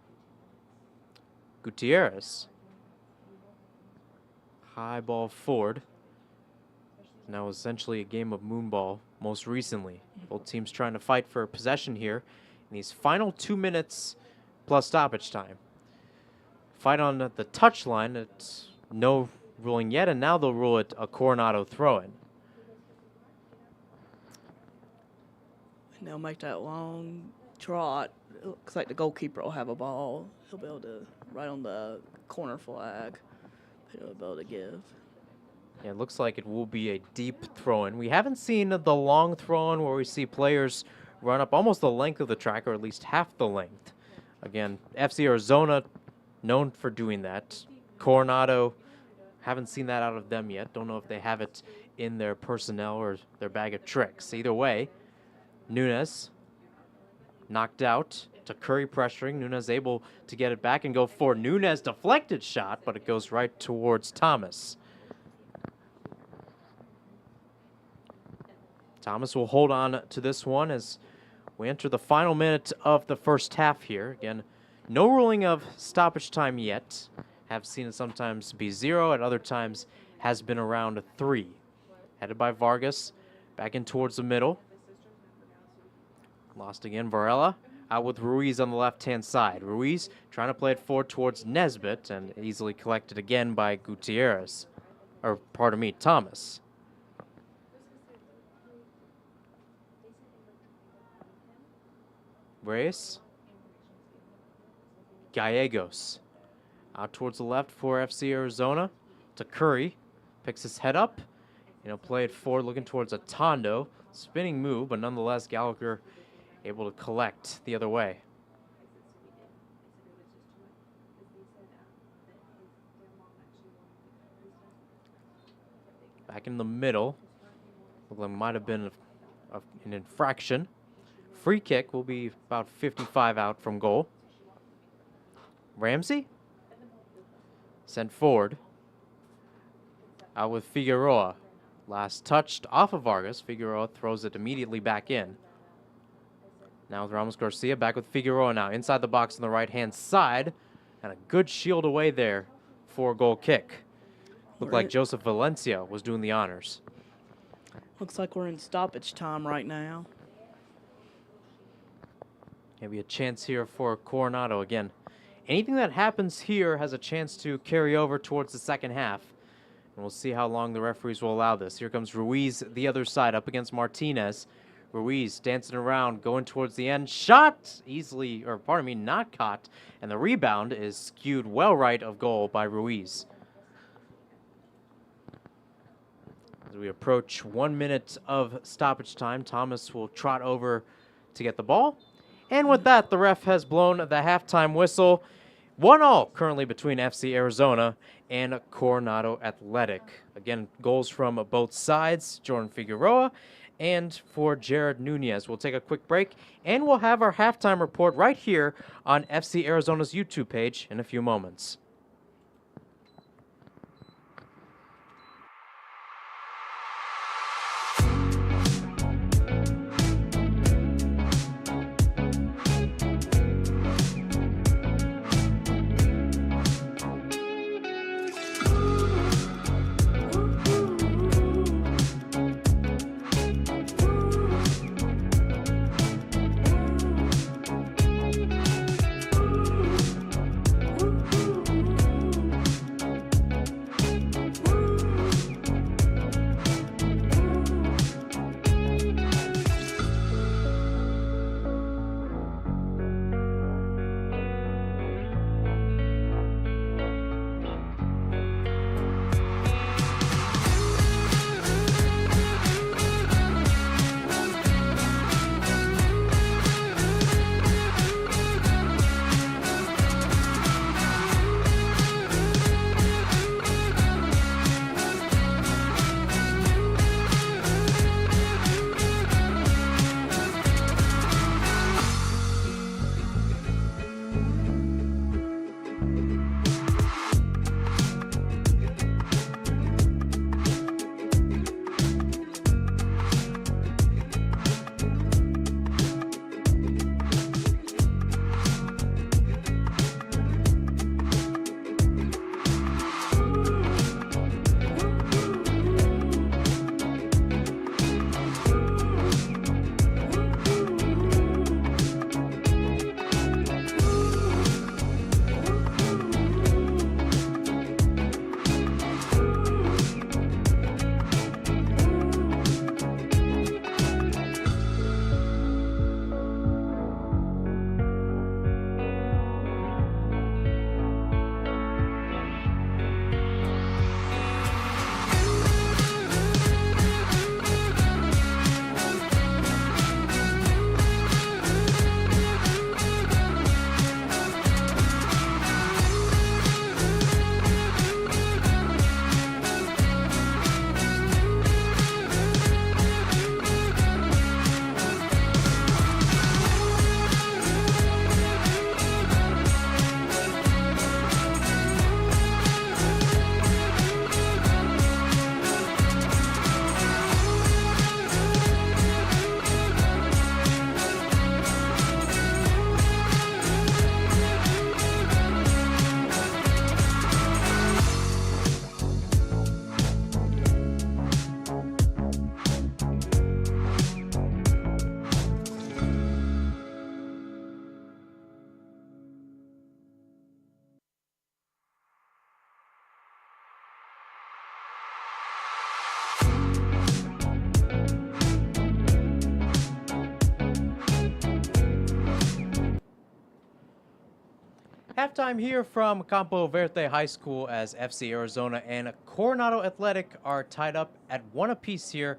Gutierrez. High ball forward. Now essentially a game of moonball most recently. Both teams trying to fight for possession here in these final 2 minutes plus stoppage time. Fight on the touchline. It's no ruling yet, and now they'll rule it a Coronado throw-in. And they'll make that long trot. It looks like the goalkeeper will have a ball. He'll be able to, right on the corner flag, he'll be able to give. Yeah, it looks like it will be a deep throw-in. We haven't seen the long throw-in where we see players run up almost the length of the track, or at least half the length. Again, FC Arizona known for doing that. Coronado, haven't seen that out of them yet. Don't know if they have it in their personnel or their bag of tricks. Either way, Nunes knocked out to Curry pressuring. Nunes able to get it back and go for Nunes deflected shot, but it goes right towards Thomas. Thomas will hold on to this one as we enter the final minute of the first half here. Again, no ruling of stoppage time yet. Have seen it sometimes be 0, at other times has been around 3. Headed by Vargas, back in towards the middle. Lost again, Varela out with Ruiz on the left-hand side. Ruiz trying to play it forward towards Nesbitt and easily collected again by Gutierrez. Or, pardon me, Thomas. Reyes. Gallegos. Out towards the left for FC Arizona. To Curry. Picks his head up. You know, play it forward looking towards Atondo. Spinning move, but nonetheless Gallagher able to collect the other way. Back in the middle. Looked like it might have been an infraction. Free kick will be about 55 out from goal. Ramsey sent forward. Out with Figueroa. Last touched off of Vargas. Figueroa throws it immediately back in. Now with Ramos Garcia back with Figueroa now inside the box on the right-hand side. And a good shield away there for a goal kick. Looked like Joseph Valencia was doing the honors. Looks like we're in stoppage time right now. Maybe a chance here for Coronado again. Anything that happens here has a chance to carry over towards the second half. And we'll see how long the referees will allow this. Here comes Ruiz the other side up against Martinez. Ruiz dancing around, going towards the end. Shot easily, or pardon me, not caught. And the rebound is skewed well right of goal by Ruiz. As we approach 1 minute of stoppage time, Thomas will trot over to get the ball. And with that, the ref has blown the halftime whistle. 1-1 currently between FC Arizona and Coronado Athletic. Again, goals from both sides, Jordan Figueroa and for Jared Nunez. We'll take a quick break, and we'll have our halftime report right here on FC Arizona's YouTube page in a few moments. Halftime here from Campo Verde High School as FC Arizona and Coronado Athletic are tied up at one apiece here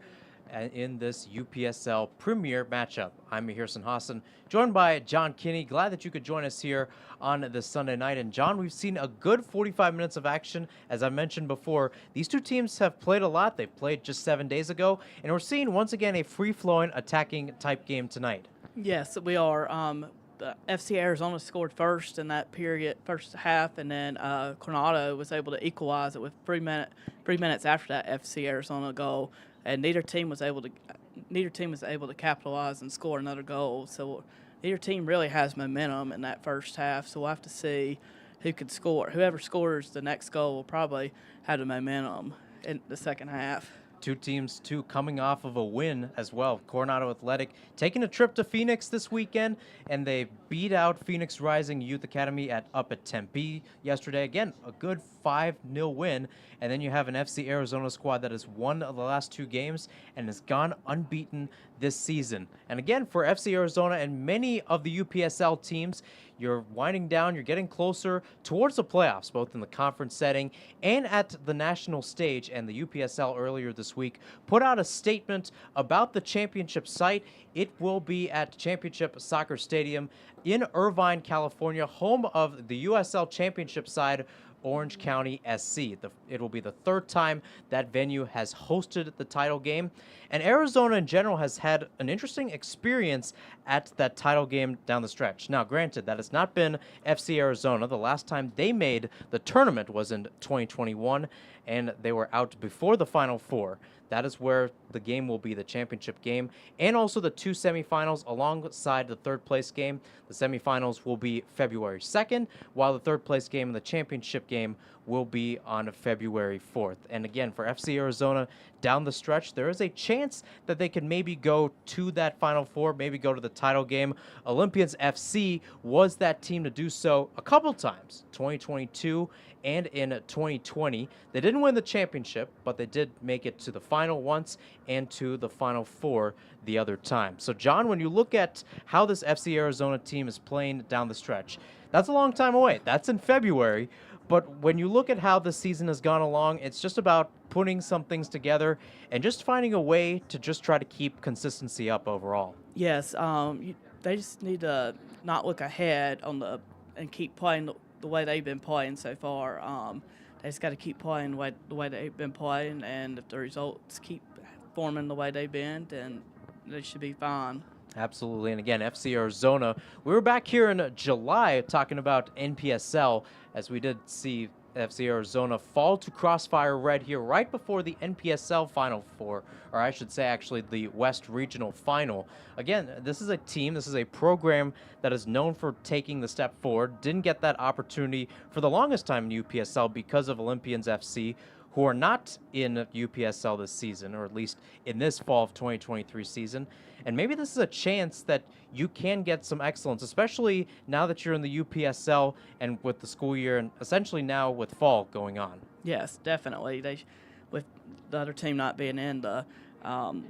in this UPSL Premier matchup. I'm Mahirson Hassan, joined by John Kinney. Glad that you could join us here on this Sunday night. And John, we've seen a good 45 minutes of action. As I mentioned before, these two teams have played a lot. They played just 7 days ago, and we're seeing once again a free-flowing attacking type game tonight. Yes, we are. The FC Arizona scored first in that period, first half, and then Coronado was able to equalize it with 3 minutes after that FC Arizona goal, and neither team was able to capitalize and score another goal. So neither team really has momentum in that first half. So we'll have to see who could score. Whoever scores the next goal will probably have the momentum in the second half. Two teams, too, coming off of a win as well. Coronado Athletic taking a trip to Phoenix this weekend, and they beat out Phoenix Rising Youth Academy up at Tempe yesterday. Again, a good 5-0 win. And then you have an FC Arizona squad that has won the last 2 games and has gone unbeaten this season. And again, for FC Arizona and many of the UPSL teams, you're winding down, you're getting closer towards the playoffs, both in the conference setting and at the national stage. And the UPSL earlier this week put out a statement about the championship site. It will be at Championship Soccer Stadium in Irvine, California, home of the USL Championship side, Orange County SC. It will be the 3rd time that venue has hosted the title game. And Arizona in general has had an interesting experience at that title game down the stretch. Now, granted, that has not been FC Arizona. The last time they made the tournament was in 2021, and they were out before the Final Four. That is where the game will be, the championship game, and also the 2 semifinals alongside the 3rd place game. The semifinals will be February 2nd, while the 3rd place game and the championship game will be on February 4th. And again, for FC Arizona down the stretch, there is a chance that they could maybe go to that Final Four, maybe go to the title game. Olympians FC was that team to do so a couple times, 2022 and in 2020. They didn't win the championship, but they did make it to the final once and to the Final Four the other time. So, John, when you look at how this FC Arizona team is playing down the stretch, that's a long time away. That's in February. But when you look at how the season has gone along, it's just about putting some things together and just finding a way to just try to keep consistency up overall. Yes, they just need to not look ahead and keep playing the way they've been playing so far. They just got to keep playing the way they've been playing, and if the results keep forming the way they've been, then they should be fine. Absolutely. And again, FC Arizona, we were back here in July talking about NPSL, as we did see FC Arizona fall to Crossfire Red here right before the NPSL Final Four, or I should say actually the West Regional Final. Again, this is a program that is known for taking the step forward. Didn't get that opportunity for the longest time in UPSL because of Olympians FC, who are not in UPSL this season, or at least in this fall of 2023 season. And maybe this is a chance that you can get some excellence, especially now that you're in the UPSL and with the school year and essentially now with fall going on. Yes, definitely. With the other team not being in the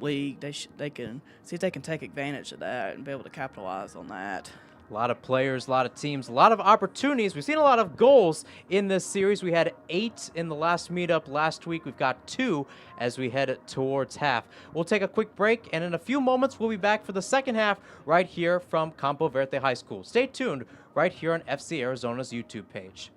league, they can see if they can take advantage of that and be able to capitalize on that. A lot of players, a lot of teams, a lot of opportunities. We've seen a lot of goals in this series. We had 8 in the last meetup last week. We've got 2 as we head towards half. We'll take a quick break, and in a few moments, we'll be back for the second half right here from Campo Verde High School. Stay tuned right here on FC Arizona's YouTube page.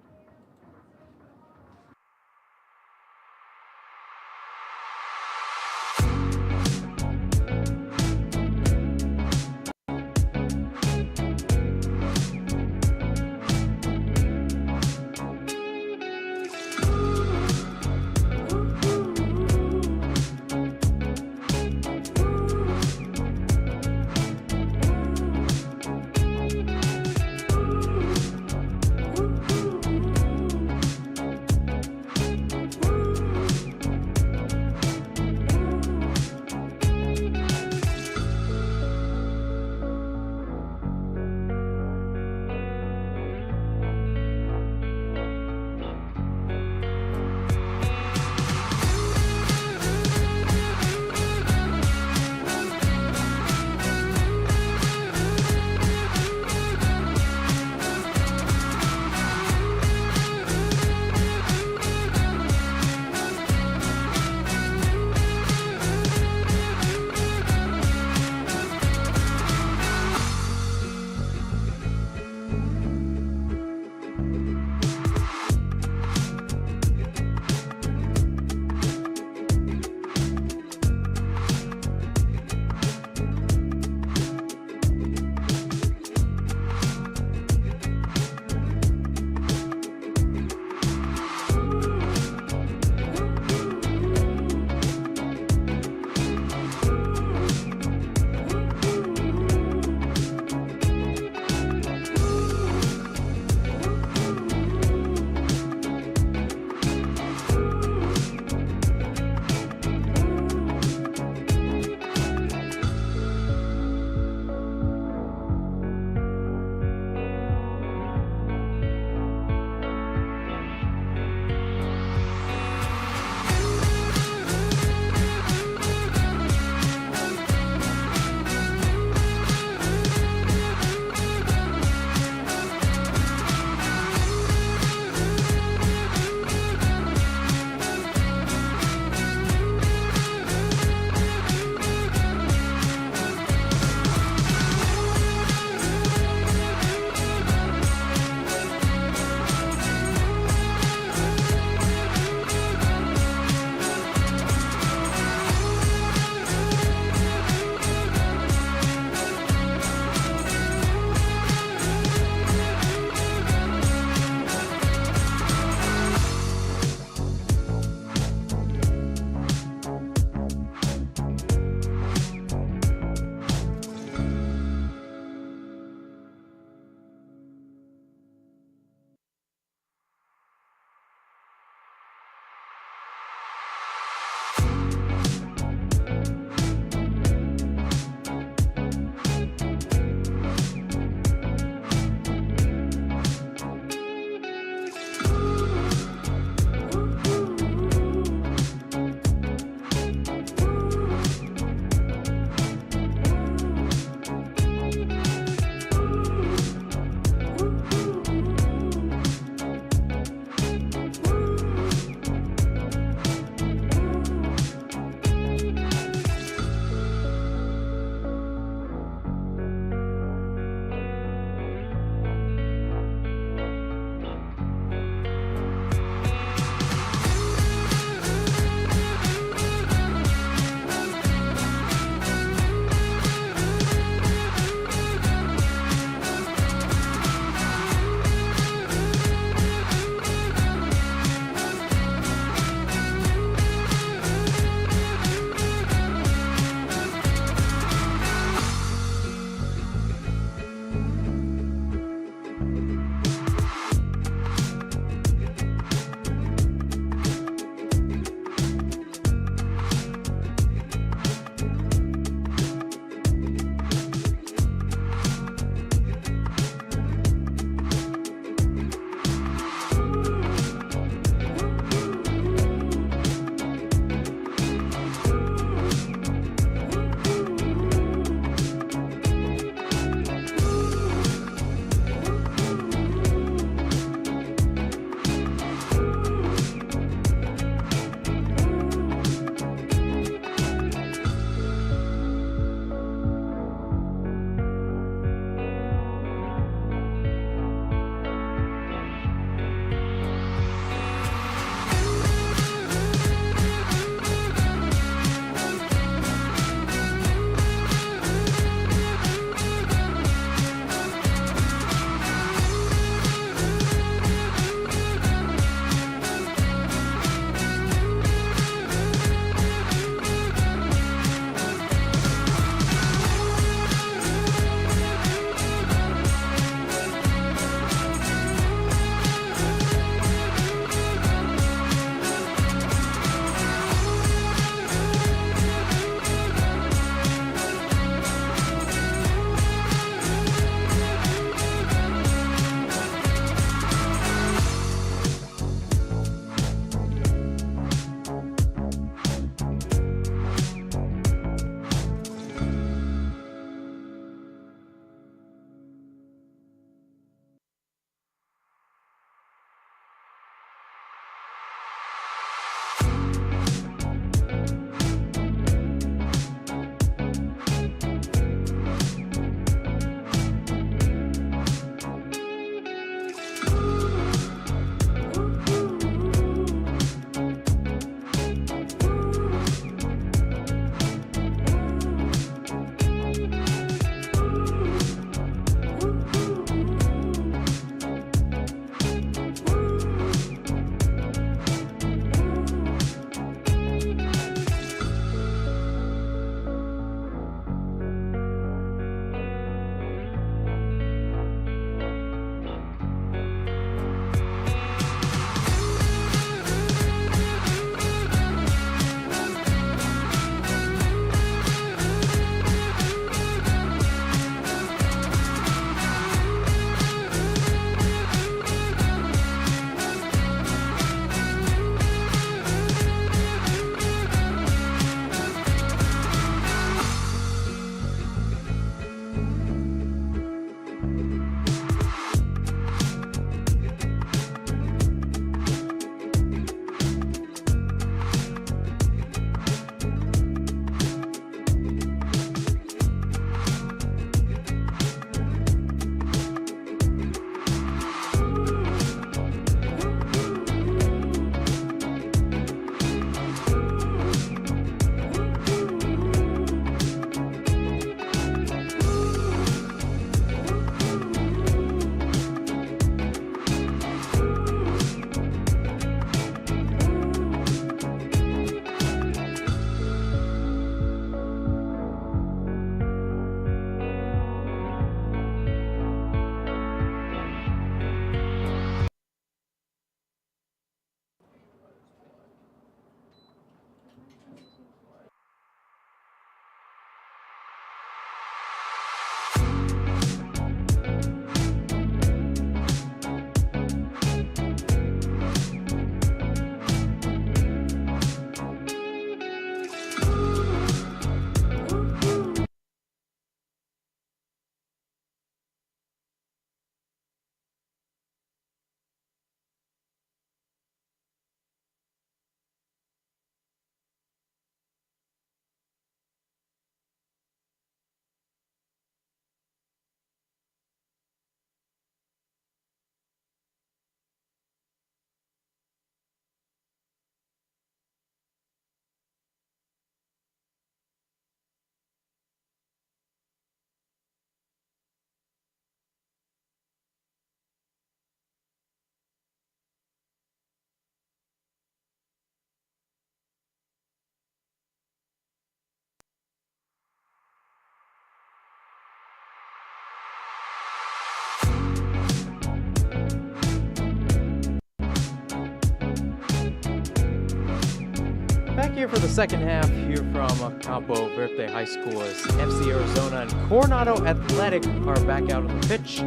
here for the second half here from Campo Verde High School as FC Arizona and Coronado Athletic are back out on the pitch.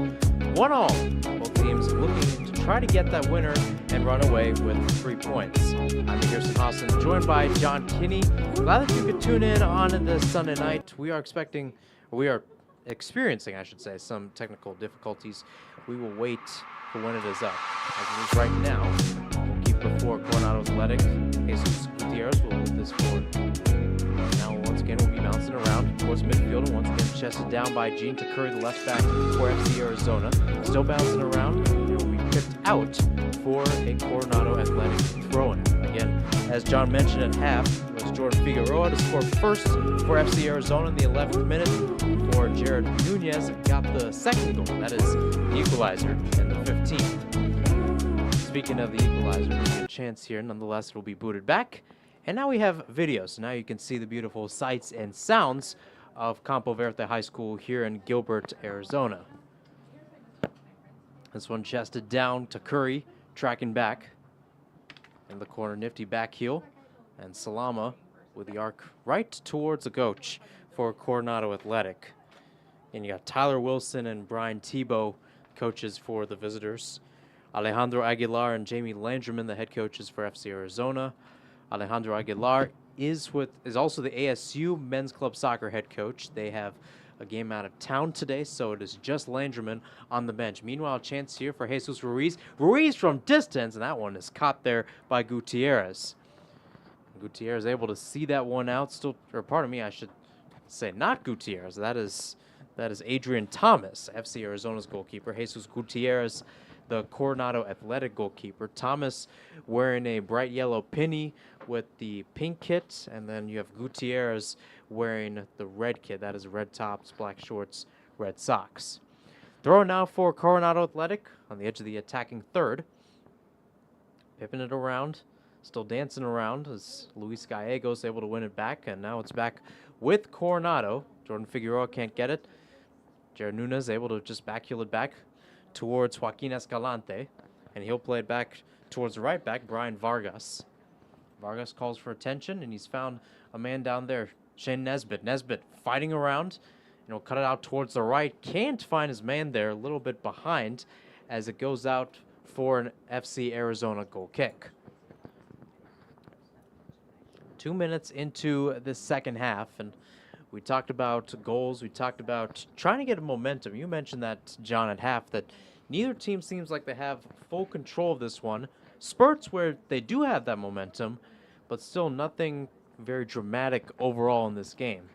1-1. Both teams looking to try to get that winner and run away with 3 points. I'm Kirsten Hassan, joined by John Kinney. Glad that you could tune in on this Sunday night. We are experiencing, I should say, some technical difficulties. We will wait for when it is up. As it is right now, we'll keep before Coronado Athletic. Jesus Gutierrez will hold this forward. Now, once again, we'll be bouncing around towards midfield, and once again, chested down by Gene Takuri, the left back for FC Arizona. Still bouncing around, and will be picked out for a Coronado Athletic throw-in. Again, as John mentioned at half, it was Jordan Figueroa to score first for FC Arizona in the 11th minute before Jared Nunez got the second goal. That is the equalizer in the 15th. Speaking of the equalizer, there's a chance here. Nonetheless, it will be booted back. And now we have video, so now you can see the beautiful sights and sounds of Campo Verde High School here in Gilbert, Arizona. This one chested down to Curry, tracking back. In the corner, nifty back heel. And Salama with the arc right towards the coach for Coronado Athletic. And you got Tyler Wilson and Brian Tebow, coaches for the visitors. Alejandro Aguilar and Jamie Landreman, the head coaches for FC Arizona. Alejandro Aguilar is also the ASU Men's Club Soccer head coach. They have a game out of town today, so it is just Landreman on the bench. Meanwhile, a chance here for Jesus Ruiz. Ruiz from distance, and that one is caught there by Gutierrez. Gutierrez able to see that one out. I should say not Gutierrez. That is Adrian Thomas, FC Arizona's goalkeeper. Jesus Gutierrez, the Coronado Athletic goalkeeper. Thomas wearing a bright yellow pinny with the pink kit, and then you have Gutierrez wearing the red kit. That is red tops, black shorts, red socks. Throw now for Coronado Athletic on the edge of the attacking third. Pipping it around, still dancing around as Luis Gallegos able to win it back, and now it's back with Coronado. Jordan Figueroa can't get it. Jared Nunez able to just backheel it back towards Joaquin Escalante, and he'll play it back towards the right back, Brian Vargas. Vargas calls for attention, and he's found a man down there, Shane Nesbitt. Nesbitt fighting around, and he'll cut it out towards the right. Can't find his man there, a little bit behind, as it goes out for an FC Arizona goal kick. 2 minutes into the second half, and we talked about goals. We talked about trying to get a momentum. You mentioned that, John, at half, that neither team seems like they have full control of this one. Spurts where they do have that momentum, but still nothing very dramatic overall in this game.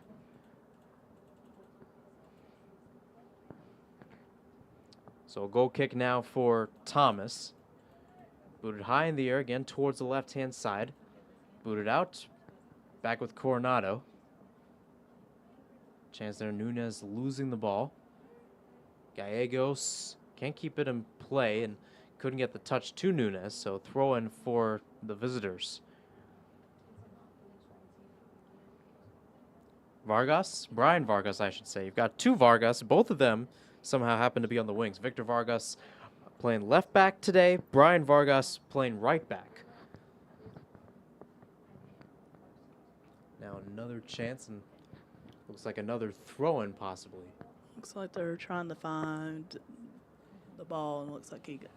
So a goal kick now for Thomas. Booted high in the air again towards the left-hand side. Booted out. Back with Coronado. Chance there, Nunez losing the ball. Gallegos can't keep it in play and couldn't get the touch to Nunez, so throw in for the visitors. Brian Vargas, I should say. You've got two Vargas. Both of them somehow happen to be on the wings. Victor Vargas playing left back today. Brian Vargas playing right back. Now another chance, and looks like another throw-in possibly. Looks like they're trying to find the ball, and looks like he got.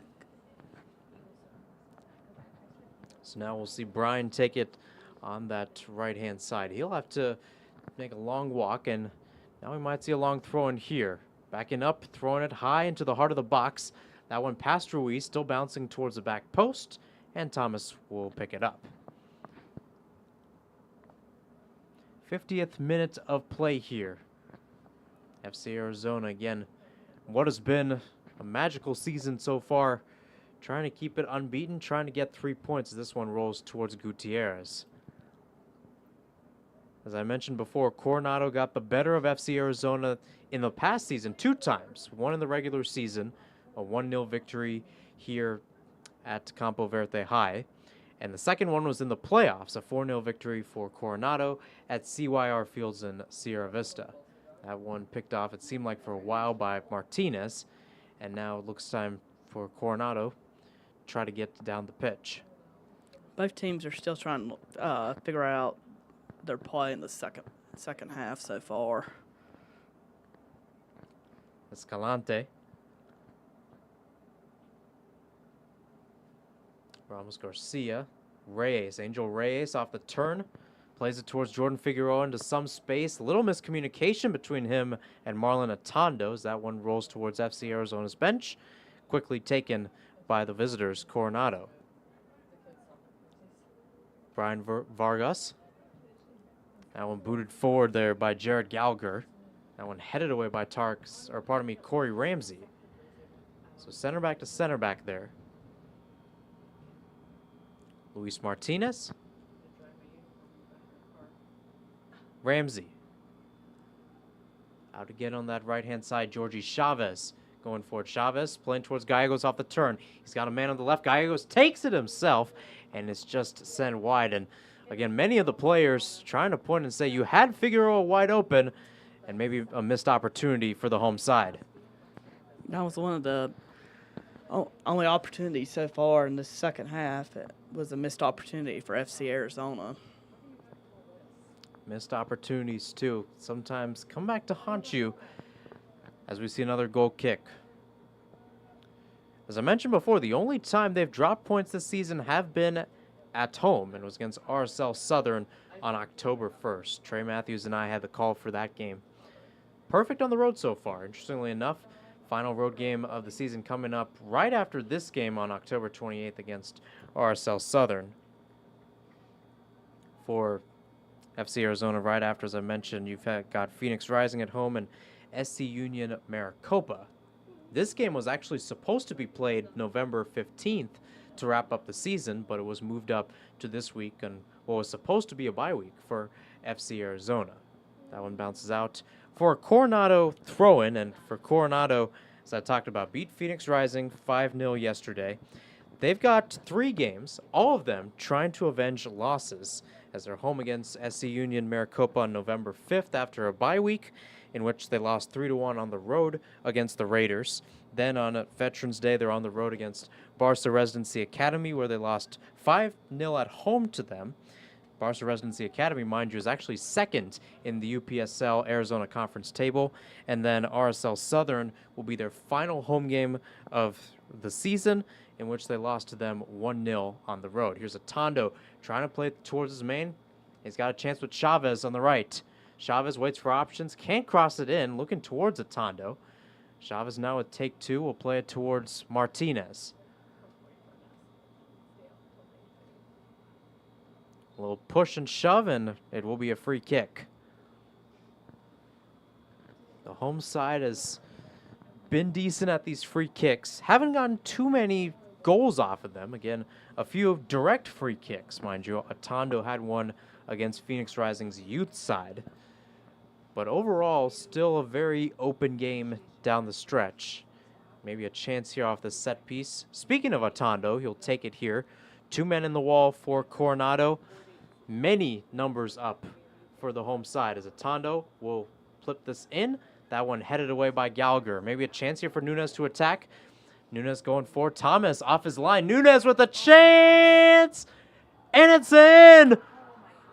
So now we'll see Brian take it on that right-hand side. He'll have to make a long walk, and now we might see a long throw-in here. Backing up, throwing it high into the heart of the box. That one past Ruiz, still bouncing towards the back post, and Thomas will pick it up. 50th minute of play here. FC Arizona again. What has been a magical season so far. Trying to keep it unbeaten, trying to get 3 points as this one rolls towards Gutierrez. As I mentioned before, Coronado got the better of FC Arizona in the past season 2 times. One in the regular season, a 1-0 victory here at Campo Verde High. And the second one was in the playoffs, a 4-0 victory for Coronado at CYR Fields in Sierra Vista. That one picked off, it seemed like for a while, by Martinez. And now it looks time for Coronado to try to get down the pitch. Both teams are still trying to figure out their play in the second half so far. Escalante. Ramos Garcia. Reyes. Angel Reyes off the turn. Plays it towards Jordan Figueroa into some space. A little miscommunication between him and Marlon Atondo as that one rolls towards FC Arizona's bench. Quickly taken by the visitors, Coronado. Brian Vargas. That one booted forward there by Jared Gallagher. That one headed away by Corey Ramsey. So center back to center back there. Luis Martinez. Ramsey. Out again on that right-hand side, Georgie Chavez. Going forward, Chavez playing towards Gallegos off the turn. He's got a man on the left. Gallegos takes it himself, and it's just sent wide. And again, many of the players trying to point and say you had Figueroa wide open, and maybe a missed opportunity for the home side. That was one of the only opportunities so far in the second half. It was a missed opportunity for FC Arizona. Missed opportunities, too. Sometimes come back to haunt you as we see another goal kick. As I mentioned before, the only time they've dropped points this season have been at home, and it was against RSL Southern on October 1st. Trey Matthews and I had the call for that game. Perfect on the road so far. Interestingly enough, final road game of the season coming up right after this game on October 28th against RSL Southern. For FC Arizona, right after, as I mentioned, you've got Phoenix Rising at home and SC Union Maricopa. This game was actually supposed to be played November 15th to wrap up the season, but it was moved up to this week and what was supposed to be a bye week for FC Arizona. That one bounces out for a Coronado throw-in, and for Coronado, as I talked about, beat Phoenix Rising 5-0 yesterday. They've got 3 games, all of them trying to avenge losses, as they're home against SC Union Maricopa on November 5th after a bye week, in which they lost 3-1 on the road against the Raiders. Then on Veterans Day, they're on the road against Barca Residency Academy, where they lost 5-0 at home to them. Barca Residency Academy, mind you, is actually second in the UPSL Arizona Conference table. And then RSL Southern will be their final home game of the season, in which they lost to them 1-0 on the road. Here's Atondo trying to play towards his main. He's got a chance with Chavez on the right. Chavez waits for options, can't cross it in, looking towards Atondo. Chavez now with take 2 will play it towards Martinez. A little push and shove, and it will be a free kick. The home side has been decent at these free kicks. Haven't gotten too many goals off of them. Again, a few direct free kicks, mind you. Atondo had one against Phoenix Rising's youth side. But overall, still a very open game down the stretch. Maybe a chance here off the set piece. Speaking of Atondo, he'll take it here. 2 men in the wall for Coronado. Many numbers up for the home side as Atondo will flip this in. That one headed away by Gallagher. Maybe a chance here for Nunez to attack. Nunez going for Thomas off his line. Nunez with a chance! And it's in!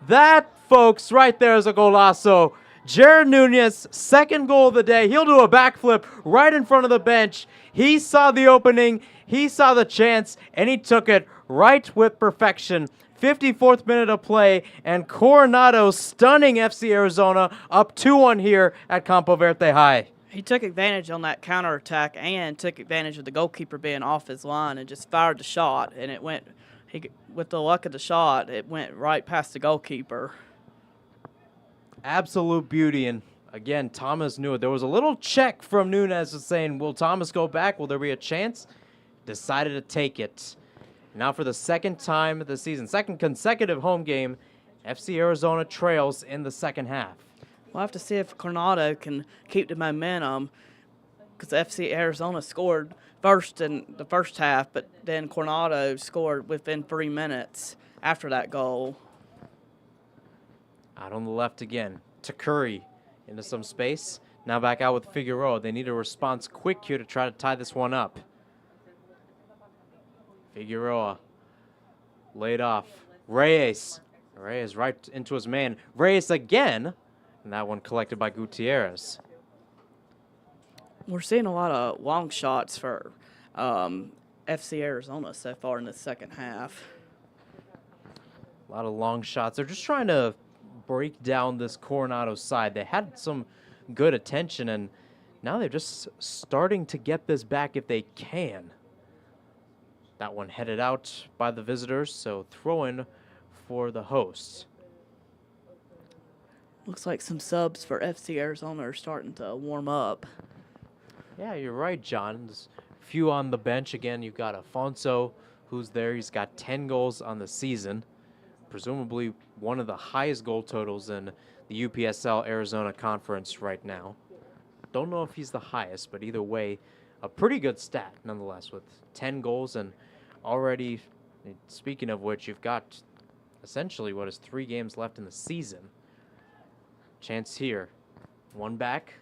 That, folks, right there is a golazo. Jared Nunez, second goal of the day. He'll do a backflip right in front of the bench. He saw the opening, he saw the chance, and he took it right with perfection. 54th minute of play, and Coronado stunning FC Arizona up 2-1 here at Campo Verde High. He took advantage on that counterattack and took advantage of the goalkeeper being off his line and just fired the shot, and it went, with the luck of the shot, it went right past the goalkeeper. Absolute beauty, and again, Thomas knew it. There was a little check from Nunez saying, will Thomas go back? Will there be a chance? Decided to take it. Now for the second time this season, second consecutive home game, FC Arizona trails in the second half. We'll have to see if Coronado can keep the momentum, because FC Arizona scored first in the first half, but then Coronado scored within 3 minutes after that goal. Out on the left again to Curry into some space. Now back out with Figueroa. They need a response quick here to try to tie this one up. Figueroa Laid off. Reyes. Reyes right into his man. Reyes again. And that one collected by Gutierrez. We're seeing a lot of long shots for FC Arizona so far in the second half. A lot of long shots. They're just trying to break down this Coronado side. They had some good attention, and now they're just starting to get this back if they can. That one headed out by the visitors, so throw in for the hosts. Looks like some subs for FC Arizona are starting to warm up. Yeah, you're right, John. There's a few on the bench. Again, you've got Afonso, who's there. He's got 10 goals on the season, presumably one of the highest goal totals in the UPSL Arizona Conference right now. Don't know if he's the highest, but either way, a pretty good stat nonetheless with 10 goals. And already, speaking of which, you've got essentially what is 3 games left in the season. Chance here. One back.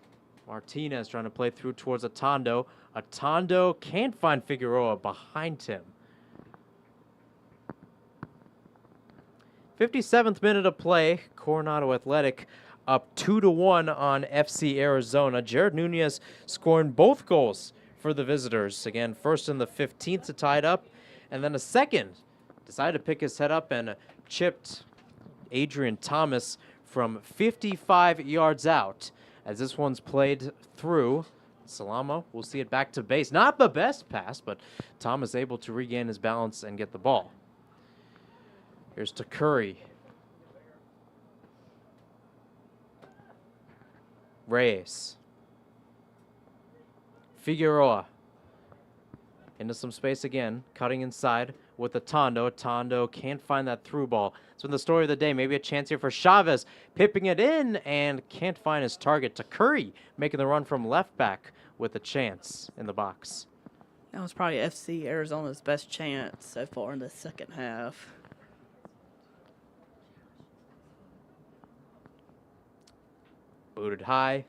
Martinez trying to play through towards Atondo. Atondo can't find Figueroa behind him. 57th minute of play. Coronado Athletic up 2-1 on FC Arizona. Jared Nunez scoring both goals for the visitors. Again, first in the 15th to tie it up, and then a second decided to pick his head up and chipped Adrian Thomas from 55 yards out. As this one's played through, Salama will see it back to base. Not the best pass, but Thomas able to regain his balance and get the ball. Here's to Curry. Reyes. Figueroa. Into some space again, cutting inside with Atondo. Atondo can't find that through ball. So in the story of the day, maybe a chance here for Chavez, pipping it in and can't find his target. To Curry, making the run from left back with a chance in the box. That was probably FC Arizona's best chance so far in the second half. Booted high,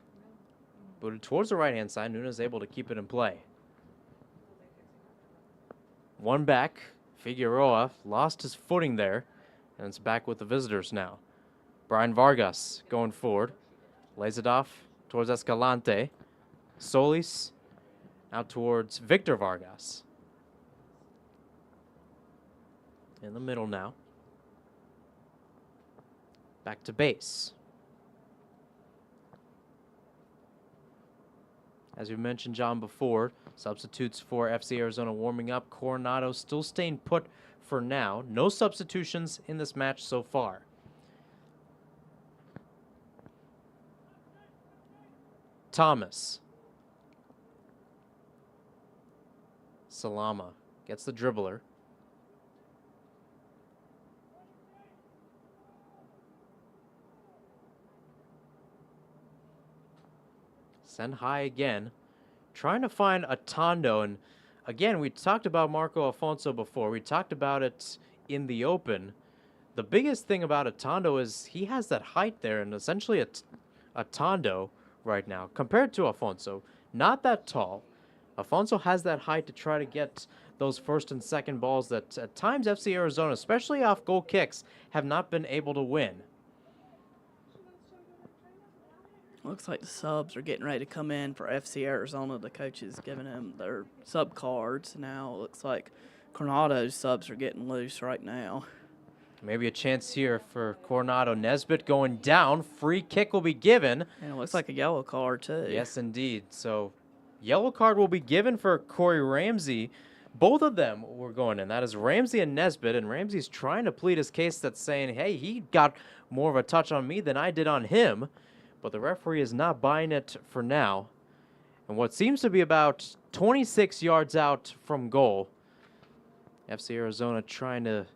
booted towards the right-hand side. Nunez able to keep it in play. One back. Figueroa lost his footing there, and it's back with the visitors now. Brian Vargas going forward. Lays it off towards Escalante. Solis out towards Victor Vargas. In the middle now. Back to base. As we mentioned, John, before, substitutes for FC Arizona warming up. Coronado still staying put for now. No substitutions in this match so far. Thomas. Salama gets the dribbler. Send high again. Trying to find Atondo. And again, we talked about Marco Afonso before. We talked about it in the open. The biggest thing about Atondo is he has that height there, and essentially Atondo right now, compared to Afonso, not that tall. Afonso has that height to try to get those first and second balls that at times FC Arizona, especially off goal kicks, have not been able to win. Looks like the subs are getting ready to come in for FC Arizona. The coach is giving them their sub cards. Now it looks like Coronado's subs are getting loose right now. Maybe a chance here for Coronado. Nesbitt going down. Free kick will be given. And it looks like a yellow card, too. Yes, indeed. So yellow card will be given for Corey Ramsey. Both of them were going in. That is Ramsey and Nesbitt. And Ramsey's trying to plead his case that's saying, hey, he got more of a touch on me than I did on him. But the referee is not buying it for now. And what seems to be about 26 yards out from goal, FC Arizona trying to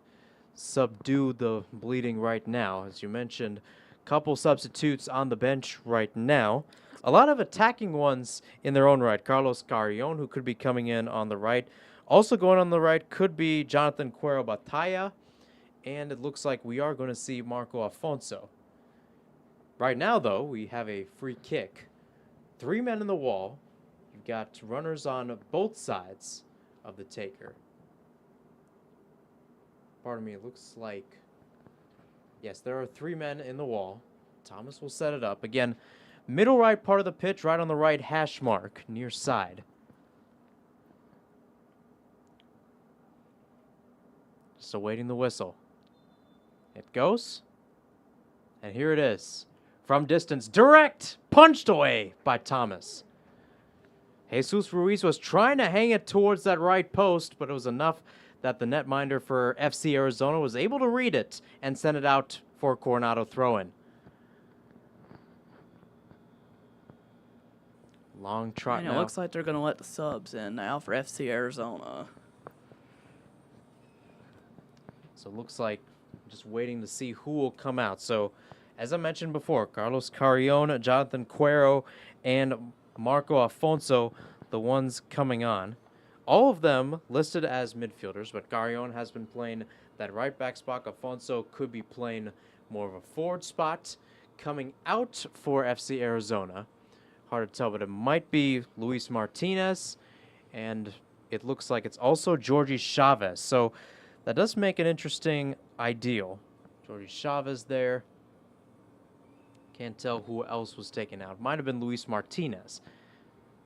subdue the bleeding right now. As you mentioned, couple substitutes on the bench right now. A lot of attacking ones in their own right. Carlos Carrion, who could be coming in on the right. Also going on the right could be Jonathan Cuero Batalla. And it looks like we are going to see Marco Afonso. Right now, though, we have a free kick. 3 men in the wall. You've got runners on both sides of the taker. pardon me, it looks like, yes, there are 3 men in the wall. Thomas will set it up. Again, middle right part of the pitch, right on the right hash mark, near side. Just awaiting the whistle. It goes. And here it is. From distance, direct, punched away by Thomas. Jesus Ruiz was trying to hang it towards that right post, but it was enough that the netminder for FC Arizona was able to read it and send it out for a Coronado throw-in. Long trot And now. it looks like they're going to let the subs in now for FC Arizona. So it looks like just waiting to see who will come out. So, as I mentioned before, Carlos Carrion, Jonathan Cuero, and Marco Afonso, the ones coming on. All of them listed as midfielders, but Carrion has been playing that right back spot. Afonso could be playing more of a forward spot. Coming out for FC Arizona, hard to tell, but it might be Luis Martinez, and it looks like it's also Jorge Chavez. So that does make an interesting ideal. Jorge Chavez there. Can't tell who else was taken out. Might have been Luis Martinez.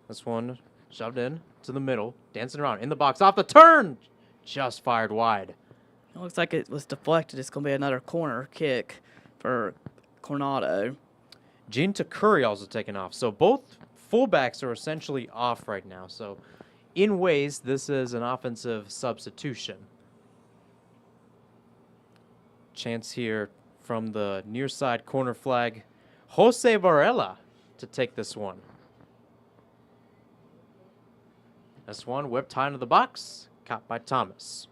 This one shoved in to the middle, dancing around in the box, off the turn, just fired wide. It looks like it was deflected. It's going to be another corner kick for Coronado. Gene Takuri also taken off. So both fullbacks are essentially off right now. So in ways, this is an offensive substitution. Chance here from the near side corner flag. Jose Varela to take this one. This one whipped high into the box, caught by Thomas.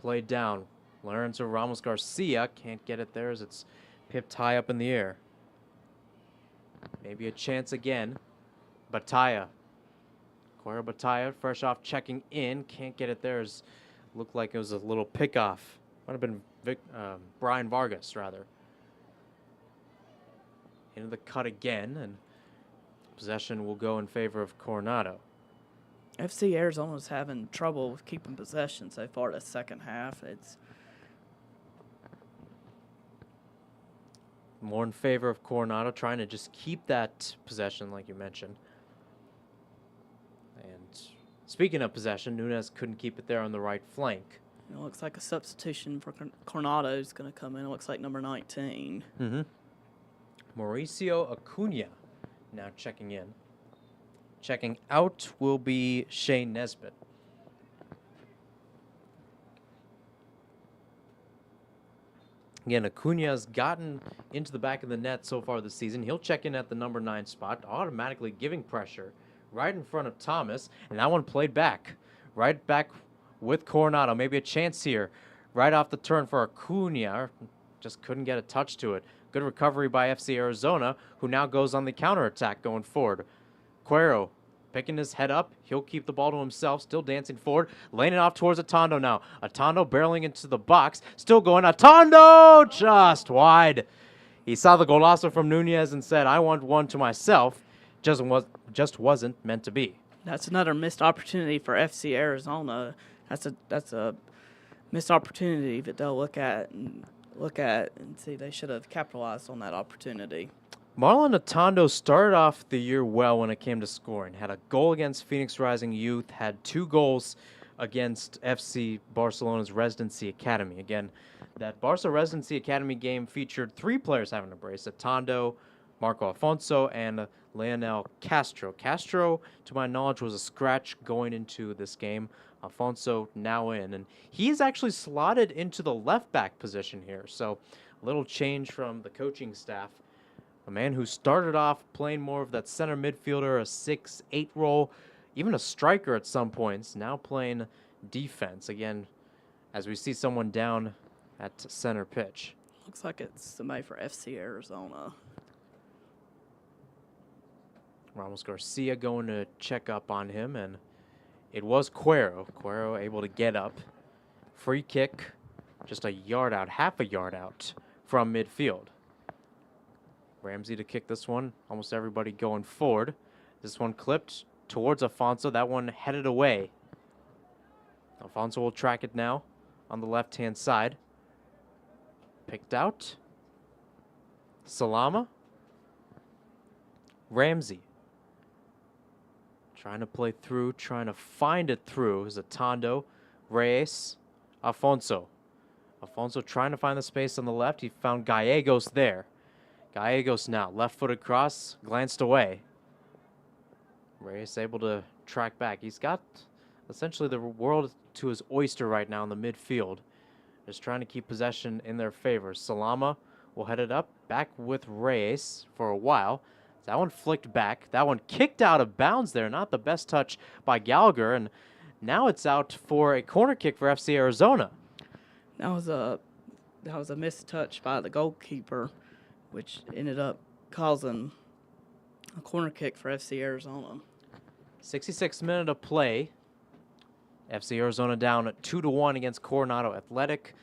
Played down. Lorenzo Ramos Garcia can't get it there as it's pipped high up in the air. Maybe a chance again. Bataya. Cuero Bataya, fresh off checking in. Can't get it there. Looked like it was a little pickoff. Might have been Brian Vargas, rather. Into the cut again, and possession will go in favor of Coronado. FC Arizona's having trouble with keeping possession so far the second half. It's more in favor of Coronado, trying to just keep that possession, like you mentioned. And speaking of possession, Nunez couldn't keep it there on the right flank. It looks like a substitution for Coronado is going to come in. It looks like number 19. Mauricio Acuna now checking in. Checking out will be Shane Nesbitt. Again, Acuna's gotten into the back of the net so far this season. He'll check in at the number 9 spot, automatically giving pressure right in front of Thomas. And that one played back. Right back with Coronado. Maybe a chance here. Right off the turn for Acuna. Just couldn't get a touch to it. Good recovery by FC Arizona, who now goes on the counterattack going forward. Cuero picking his head up. He'll keep the ball to himself, still dancing forward. Laying it off towards Atondo now. Atondo barreling into the box. Still going. Atondo just wide. He saw the golazo from Nunez and said, I want one to myself. Just wasn't meant to be. That's another missed opportunity for FC Arizona. That's a missed opportunity that they'll look at and see they should have capitalized on that opportunity. Marlon Atondo started off the year well when it came to scoring. Had a goal against Phoenix Rising Youth, had 2 goals against FC Barcelona's Residency Academy. Again, that Barca Residency Academy game featured 3 players having a brace: Atondo, Marco Afonso, and Leonel Castro. Castro, to my knowledge, was a scratch going into this game. Afonso now in, and he's actually slotted into the left back position here. So a little change from the coaching staff. A man who started off playing more of that center midfielder, a 6-8 role, even a striker at some points, now playing defense. Again, as we see someone down at center pitch. Looks like it's somebody for FC Arizona. Ramos Garcia going to check up on him, and it was Cuero. Cuero able to get up. Free kick, just a yard out, half a yard out from midfield. Ramsey to kick this one. Almost everybody going forward. This one clipped towards Afonso. That one headed away. Afonso will track it now. on the left-hand side. Picked out. Salama. Ramsey. Trying to play through, trying to find it through is Atondo, Reyes, Afonso. Afonso trying to find the space on the left. He found Gallegos there. Gallegos now, left-footed cross, glanced away. Reyes able to track back. He's got essentially the world to his oyster right now in the midfield. Just trying to keep possession in their favor. Salama will head it up, back with Reyes for a while. That one flicked back. That one kicked out of bounds there. Not the best touch by Gallagher. And now it's out for a corner kick for FC Arizona. That was a missed touch by the goalkeeper, which ended up causing a corner kick for FC Arizona. 66th minute of play. FC Arizona down at 2-1 against Coronado Athletic.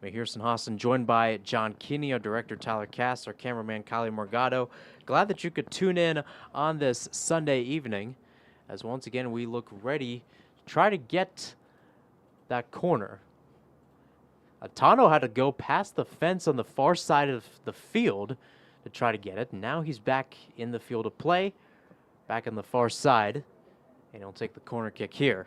Mahirson Hassan joined by John Kinney, our director Tyler Cass, our cameraman Kylie Morgado. Glad that you could tune in on this Sunday evening, as once again we look ready to try to get that corner. Atano had to go past the fence on the far side of the field to try to get it. Now he's back in the field of play, back on the far side, and he'll take the corner kick here.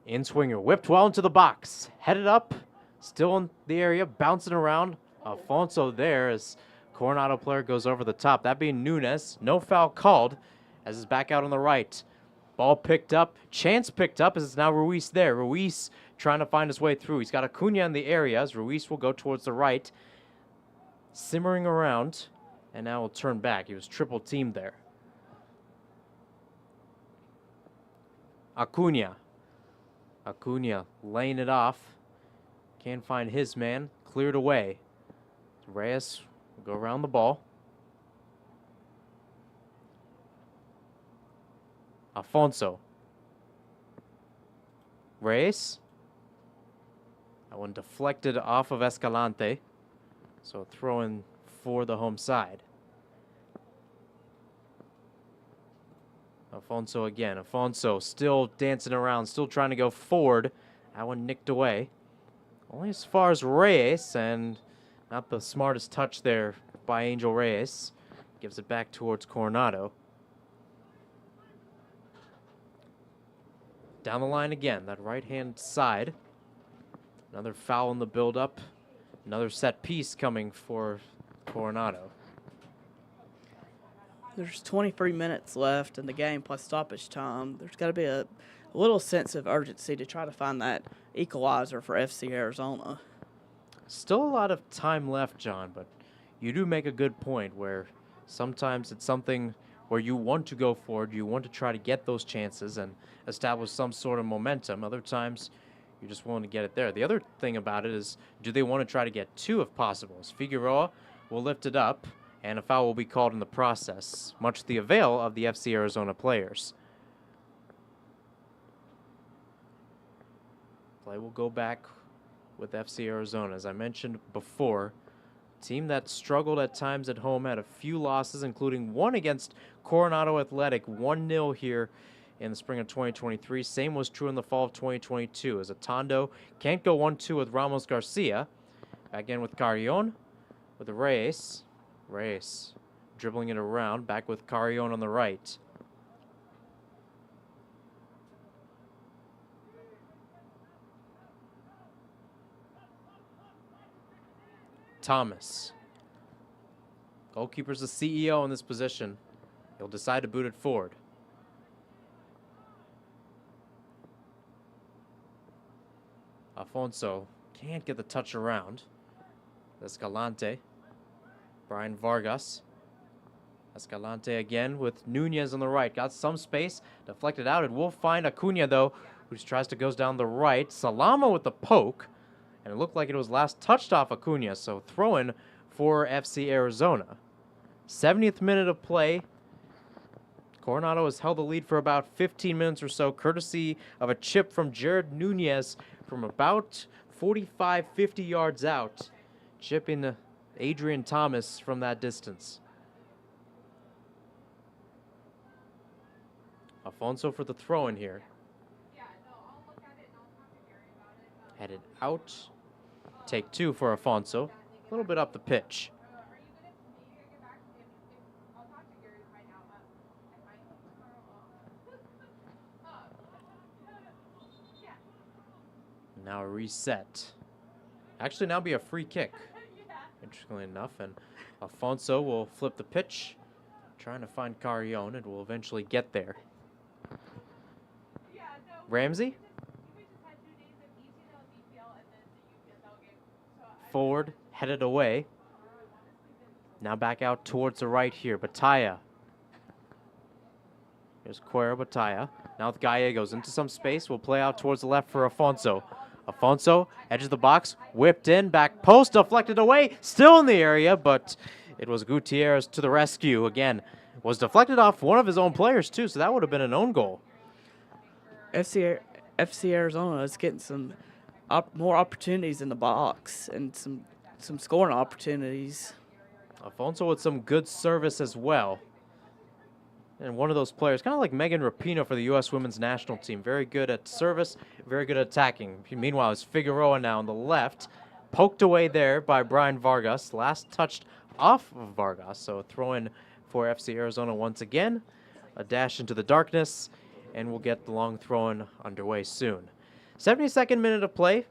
In-swinger whipped well into the box. Headed up, still in the area, bouncing around. Afonso there as Coronado player goes over the top. That being Nunes. No foul called as it's back out on the right. Ball picked up. Chance picked up as it's now Ruiz there. Ruiz trying to find his way through. He's got Acuna in the area as Ruiz will go towards the right. Simmering around and now will turn back. He was triple teamed there. Acuna laying it off. Can't find his man. Cleared away. Reyes will go around the ball. Afonso. Reyes. That one deflected off of Escalante. So throw in for the home side. Afonso again. Afonso still dancing around, still trying to go forward. That one nicked away. Only as far as Reyes, and not the smartest touch there by Angel Reyes. Gives it back towards Coronado. Down the line again, that right-hand side. Another foul in the build-up. Another set piece coming for Coronado. There's 23 minutes left in the game plus stoppage time. There's got to be a little sense of urgency to try to find that equalizer for FC Arizona. Still a lot of time left, John, but you do make a good point where sometimes it's something where you want to go forward, you want to try to get those chances and establish some sort of momentum. Other times, you just want to get it there. The other thing about it is, do they want to try to get two if possible? As Figueroa will lift it up, and a foul will be called in the process, much to the avail of the FC Arizona players. Play will go back with FC Arizona. As I mentioned before, team that struggled at times at home, had a few losses, including one against Coronado Athletic, 1-0 here in the spring of 2023. Same was true in the fall of 2022, as Atondo can't go 1-2 with Ramos Garcia. Back in with Carrion, with the Reyes. Reyes dribbling it around, back with Carrion on the right. Thomas. Goalkeeper's the CEO in this position. He'll decide to boot it forward. Afonso can't get the touch around. Escalante. Brian Vargas. Escalante again with Nunez on the right. Got some space. Deflected out. It will find Acuna, though, who tries to goes down the right. Salama with the poke. And it looked like it was last touched off Acuna. So throw in for FC Arizona. 70th minute of play. Coronado has held the lead for about 15 minutes or so, courtesy of a chip from Jared Nunez from about 45, 50 yards out. Chipping Adrian Thomas from that distance. Afonso for the throw in here. Headed out. Take 2 for Afonso. A little bit up the pitch. Now a reset. Actually, now be a free kick. Interestingly enough, and Afonso will flip the pitch, trying to find Carrion, and will eventually get there. Ramsey. Forward, headed away. Now back out towards the right here. Bataya. Here's Cuero Bataya. Now with Gallegos into some space. Will play out towards the left for Afonso. Afonso, edge of the box, whipped in, back post, deflected away, still in the area, but it was Gutierrez to the rescue. Again, was deflected off one of his own players too, so that would have been an own goal. FC Arizona is getting some more opportunities in the box and some scoring opportunities. Afonso with some good service as well. And one of those players, kind of like Megan Rapinoe for the U.S. women's national team. Very good at service, very good at attacking. Meanwhile, it's Figueroa now on the left. Poked away there by Brian Vargas. Last touched off of Vargas. So a throw-in for FC Arizona once again. A dash into the darkness. And we'll get the long throw-in underway soon. 72nd minute of play.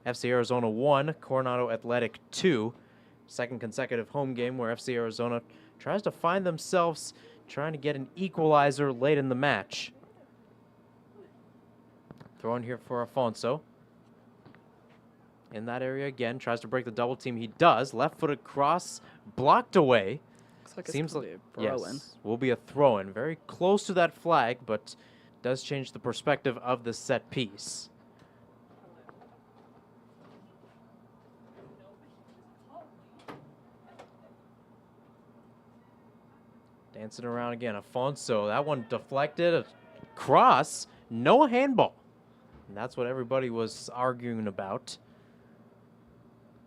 FC Arizona 1, Coronado Athletic 2. Second consecutive home game where FC Arizona tries to find themselves trying to get an equalizer late in the match. Throw in here for Afonso. In that area again, tries to break the double team. He does. Left-footed cross, blocked away. Looks like Seems it's like be a throw-in. yes, will be a throw-in. Very close to that flag, but does change the perspective of the set piece. Dancing around again. Afonso, that one deflected. A cross, no handball. And that's what everybody was arguing about.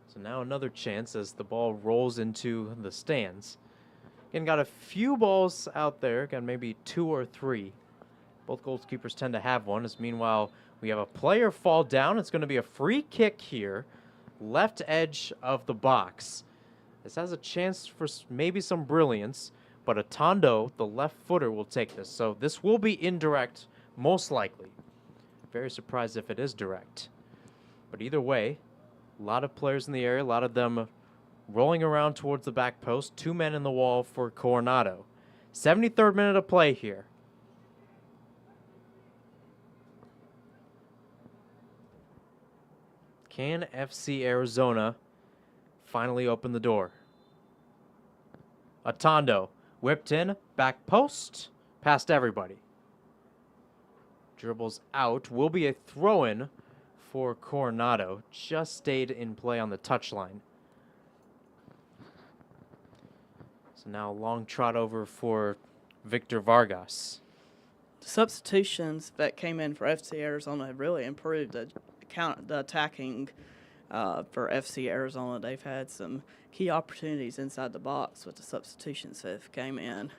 So now another chance as the ball rolls into the stands. Again, got a few balls out there. Got maybe 2 or 3. Both goalkeepers tend to have one. As meanwhile, we have a player fall down. It's going to be a free kick here. Left edge of the box. This has a chance for maybe some brilliance. But Atondo, the left footer, will take this. So this will be indirect, most likely. Very surprised if it is direct. But either way, a lot of players in the area, a lot of them rolling around towards the back post. 2 men in the wall for Coronado. 73rd minute of play here. Can FC Arizona finally open the door? Atondo. Whipped in, back post, past everybody. Dribbles out, will be a throw-in for Coronado. Just stayed in play on the touchline. So now a long trot over for Victor Vargas. The substitutions that came in for FC Arizona have really improved the attacking for FC Arizona. They've had some key opportunities inside the box with the substitutions that have came in.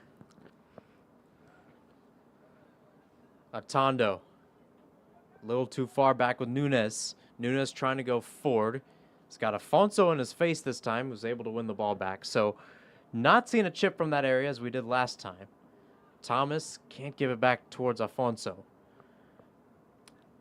Atondo. A little too far back with Nunes. Nunes trying to go forward. He's got Afonso in his face this time. Was able to win the ball back. So not seeing a chip from that area as we did last time. Thomas can't give it back towards Afonso.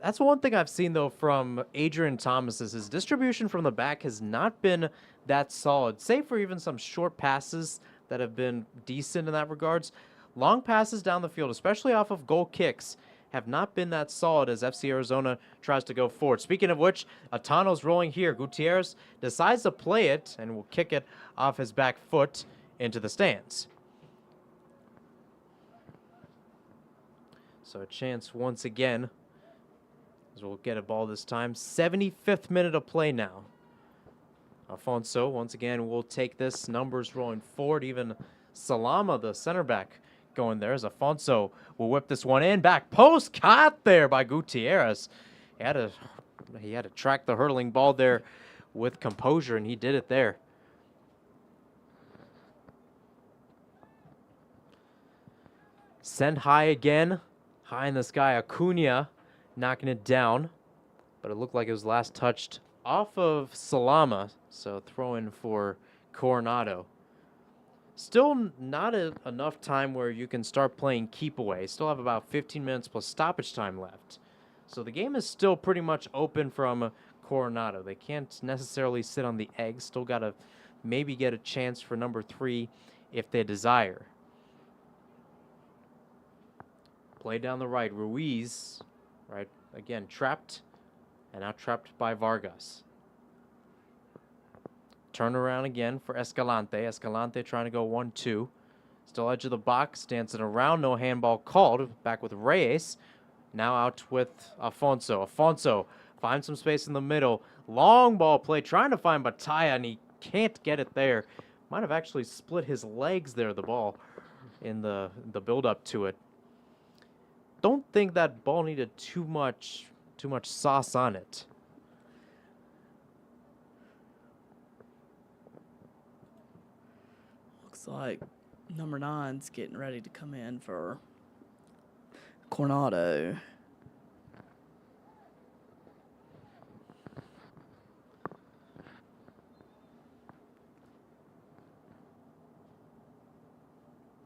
That's one thing I've seen, though, from Adrian Thomas is his distribution from the back has not been that solid, save for even some short passes that have been decent in that regards. Long passes down the field, especially off of goal kicks, have not been that solid as FC Arizona tries to go forward. Speaking of which, Atano's rolling here. Gutierrez decides to play it and will kick it off his back foot into the stands. So a chance once again. As we'll get a ball this time. 75th minute of play now. Afonso, once again, will take this. Numbers rolling forward. Even Salama, the center back, going there. As Afonso will whip this one in. Back post. Caught there by Gutierrez. He had to track the hurtling ball there with composure, and he did it there. Send high again. High in the sky. Acuna knocking it down. but it looked like it was last touched off of Salama, so throw in for Coronado. Still not enough time where you can start playing keep away. Still have about 15 minutes plus stoppage time left. So the game is still pretty much open from Coronado. They can't necessarily sit on the egg. Still got to maybe get a chance for number 3 if they desire. Play down the right. Ruiz, right, again, trapped. And now trapped by Vargas. Turn around again for Escalante. Escalante trying to go 1-2. Still edge of the box. Dancing around. No handball called. Back with Reyes. Now out with Afonso. Afonso finds some space in the middle. Long ball play. Trying to find Batalla, and he can't get it there. Might have actually split his legs there, the ball, in the build-up to it. Don't think that ball needed too much sauce on it. Looks like number 9's getting ready to come in for Coronado.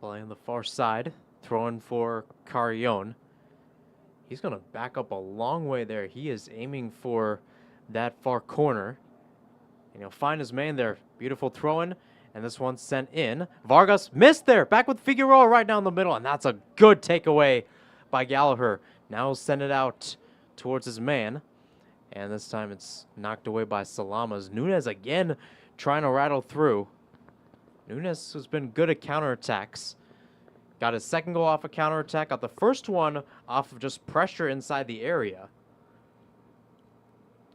Playing the far side, throwing for Carrion. He's going to back up a long way there. He is aiming for that far corner. And he'll find his man there. Beautiful throw-in. And this one's sent in. Vargas missed there. Back with Figueroa right down the middle. And that's a good takeaway by Gallagher. Now he'll send it out towards his man. And this time it's knocked away by Salamas. Nunez again trying to rattle through. Nunez has been good at counterattacks. Got his second goal off a counterattack. Got the first one off of just pressure inside the area.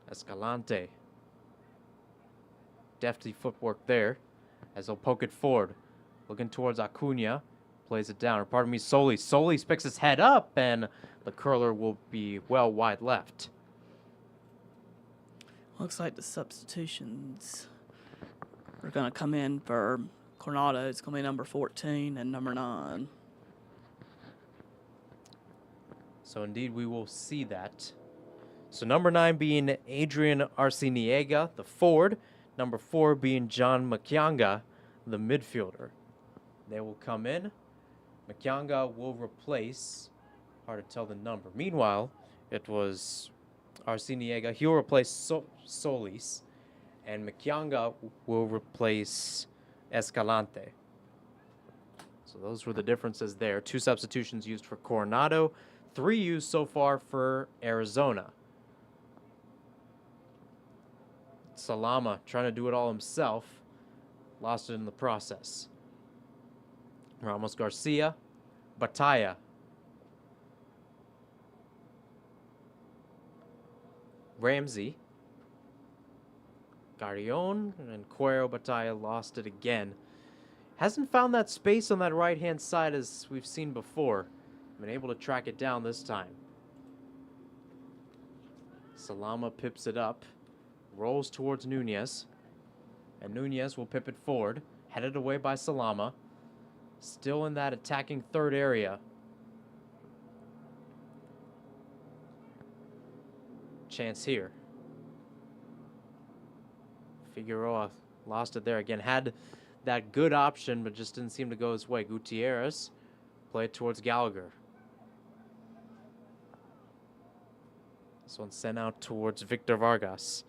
Escalante. Defty footwork there as he'll poke it forward. Looking towards Acuna. Plays it down. Or pardon me, Solis. Solis picks his head up, and the curler will be well wide left. Looks like the substitutions are going to come in for Coronado. It's going to be number 14 and number 9. So indeed, we will see that. So number 9 being Adrian Arciniega, the forward. Number 4 being John Makianga, the midfielder. They will come in. Makianga will replace, hard to tell the number. Meanwhile, it was Arciniega. He'll replace Solis. And Makianga will replace Escalante. So those were the differences there. 2 substitutions used for Coronado. 3 used so far for Arizona. Salama trying to do it all himself. Lost it in the process. Ramos Garcia. Batalla. Ramsey. Carrion and Cuero Batalla lost it again. Hasn't found that space on that right-hand side as we've seen before. Been able to track it down this time. Salama pips it up. Rolls towards Nunez. And Nunez will pip it forward. Headed away by Salama. Still in that attacking third area. Chance here. Figueroa lost it there again. Had that good option, but just didn't seem to go his way. Gutierrez played towards Gallagher. This one sent out towards Victor Vargas.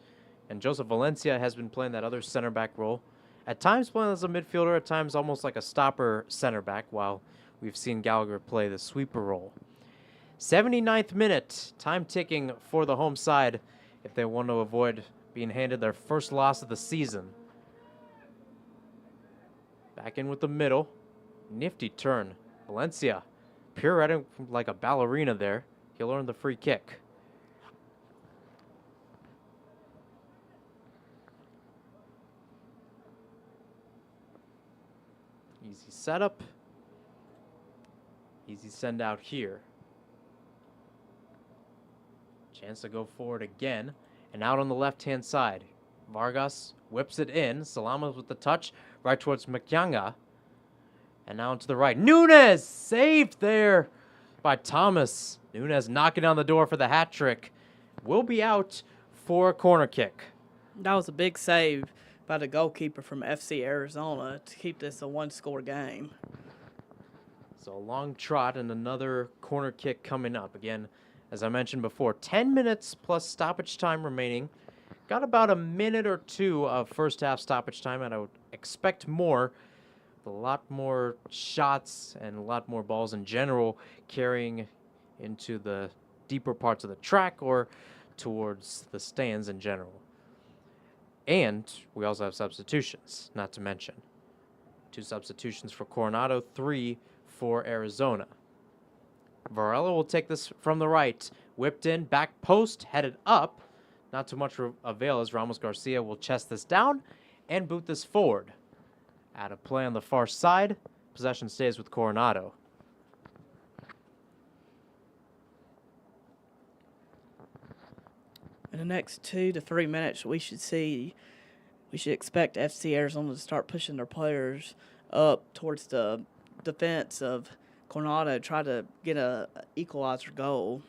And Joseph Valencia has been playing that other center back role. At times playing as a midfielder, at times almost like a stopper center back, while we've seen Gallagher play the sweeper role. 79th minute, time ticking for the home side if they want to avoid being handed their first loss of the season. Back in with the middle. Nifty turn. Valencia pirouetting like a ballerina there. He'll earn the free kick. Easy setup. Easy send out here. Chance to go forward again. And out on the left-hand side. Vargas whips it in. Salama with the touch. Right towards Makianga. And now to the right. Nunez! Saved there by Thomas. Nunez knocking on the door for the hat trick. will be out for a corner kick. That was a big save by the goalkeeper from FC Arizona to keep this a one-score game. So a long trot and another corner kick coming up. Again, as I mentioned before, 10 minutes plus stoppage time remaining. Got about a minute or two of first half stoppage time, and I would expect more. A lot more shots and a lot more balls in general carrying into the deeper parts of the track or towards the stands in general. And we also have substitutions, not to mention. 2 substitutions for Coronado, 3 for Arizona. Varela will take this from the right. Whipped in, back post, headed up. Not too much avail as Ramos Garcia will chest this down and boot this forward. Out of play on the far side. Possession stays with Coronado. In the next 2 to 3 minutes, we should expect FC Arizona to start pushing their players up towards the defense of Coronado, try to get a equalizer goal.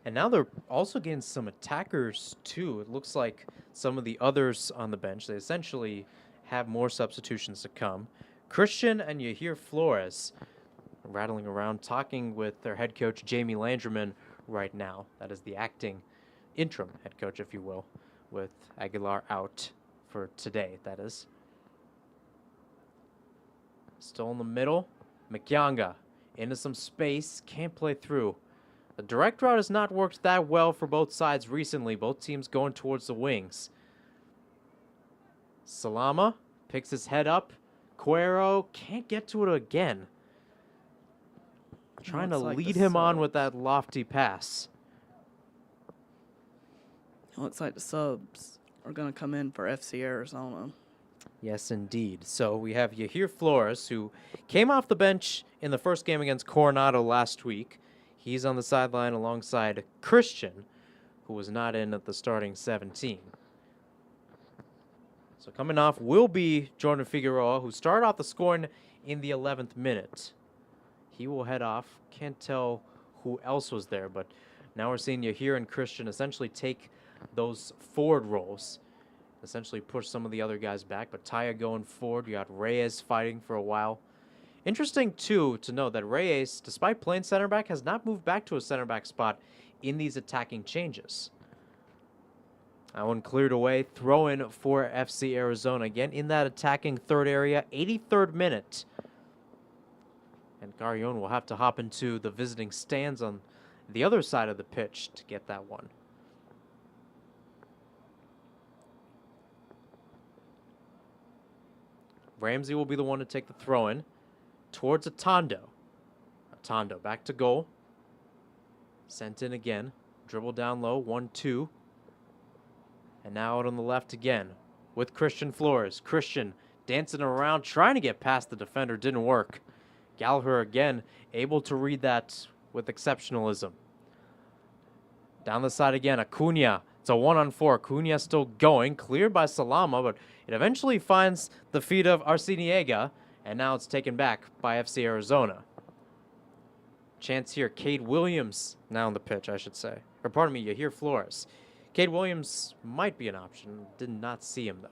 And now they're also getting some attackers too. It looks like some of the others on the bench, they essentially have more substitutions to come. Christian and Yahir Flores rattling around, talking with their head coach, Jamie Landreman, right now. That is the acting interim head coach, if you will, with Aguilar out for today, that is. Still in the middle. Makyanga into some space, can't play through. The direct route has not worked that well for both sides recently, both teams going towards the wings. Salama picks his head up. Cuero can't get to it again. Trying to lead him on with that lofty pass. It looks like the subs are going to come in for FC Arizona. Yes, indeed. So we have Yahir Flores, who came off the bench in the first game against Coronado last week. He's on the sideline alongside Christian, who was not in at the starting 17. So coming off will be Jordan Figueroa, who started off the scoring in the 11th minute. He will head off. Can't tell who else was there, but now we're seeing Yahir and Christian essentially take those forward roles, essentially push some of the other guys back. But Taya going forward. You got Reyes fighting for a while. Interesting, too, to note that Reyes, despite playing center back, has not moved back to a center back spot in these attacking changes. That one cleared away. Throw in for FC Arizona. Again, in that attacking third area, 83rd minute. And Carrion will have to hop into the visiting stands on the other side of the pitch to get that one. Ramsey will be the one to take the throw in towards Atondo. Atondo back to goal. Sent in again. Dribble down low. 1-2. And now out on the left again with Christian Flores. Christian dancing around, trying to get past the defender. Didn't work. Gallagher again able to read that with exceptionalism. Down the side again. Acuna. It's a 1-on-4. Acuna still going. Cleared by Salama, but it eventually finds the feet of Arciniega. And now it's taken back by FC Arizona. Chance here. Cade Williams now on the pitch, I should say. Or pardon me, Yahir Flores. Cade Williams might be an option. Did not see him, though.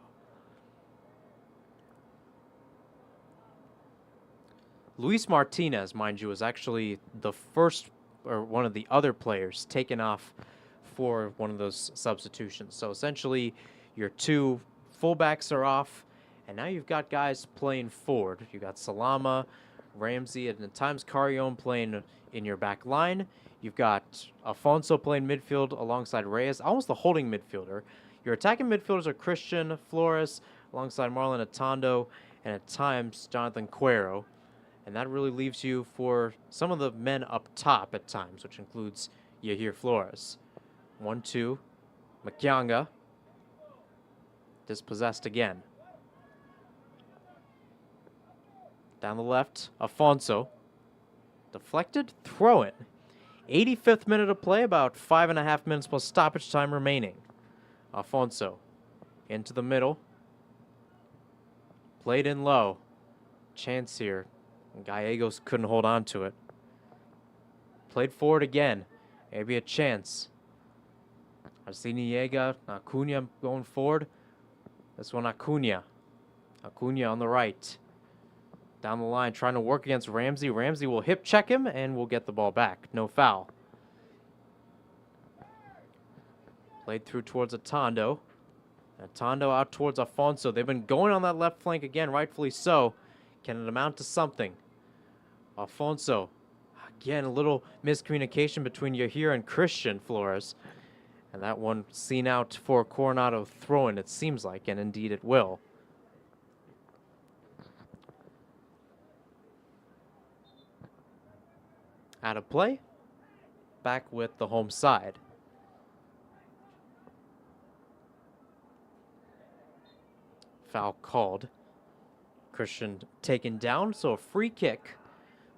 Luis Martinez, mind you, is actually the first or one of the other players taken off for one of those substitutions. So essentially, your 2 fullbacks are off, and now you've got guys playing forward. You've got Salama, Ramsey, and at times Carrion playing in your back line. You've got Afonso playing midfield alongside Reyes, almost the holding midfielder. Your attacking midfielders are Christian Flores alongside Marlon Atondo, and at times Jonathan Cuero. And that really leaves you for some of the men up top at times, which includes Yahir Flores. 1-2. Makyanga. Dispossessed again. Down the left, Afonso. Deflected, throw in. 85th minute of play, about 5.5 minutes plus stoppage time remaining. Afonso into the middle. Played in low. Chance here. Gallegos couldn't hold on to it. Played forward again. Maybe a chance. Arciniega, Acuna going forward. This one, Acuna. Acuna on the right. Down the line, trying to work against Ramsey. Ramsey will hip check him, and will get the ball back. No foul. Played through towards Atondo. Atondo out towards Afonso. They've been going on that left flank again, rightfully so. Can it amount to something? Afonso. Again, a little miscommunication between Yahir and Christian Flores. And that one seen out for Coronado throw-in, it seems like, and indeed it will. Out of play. Back with the home side. Foul called. Christian taken down, so a free kick.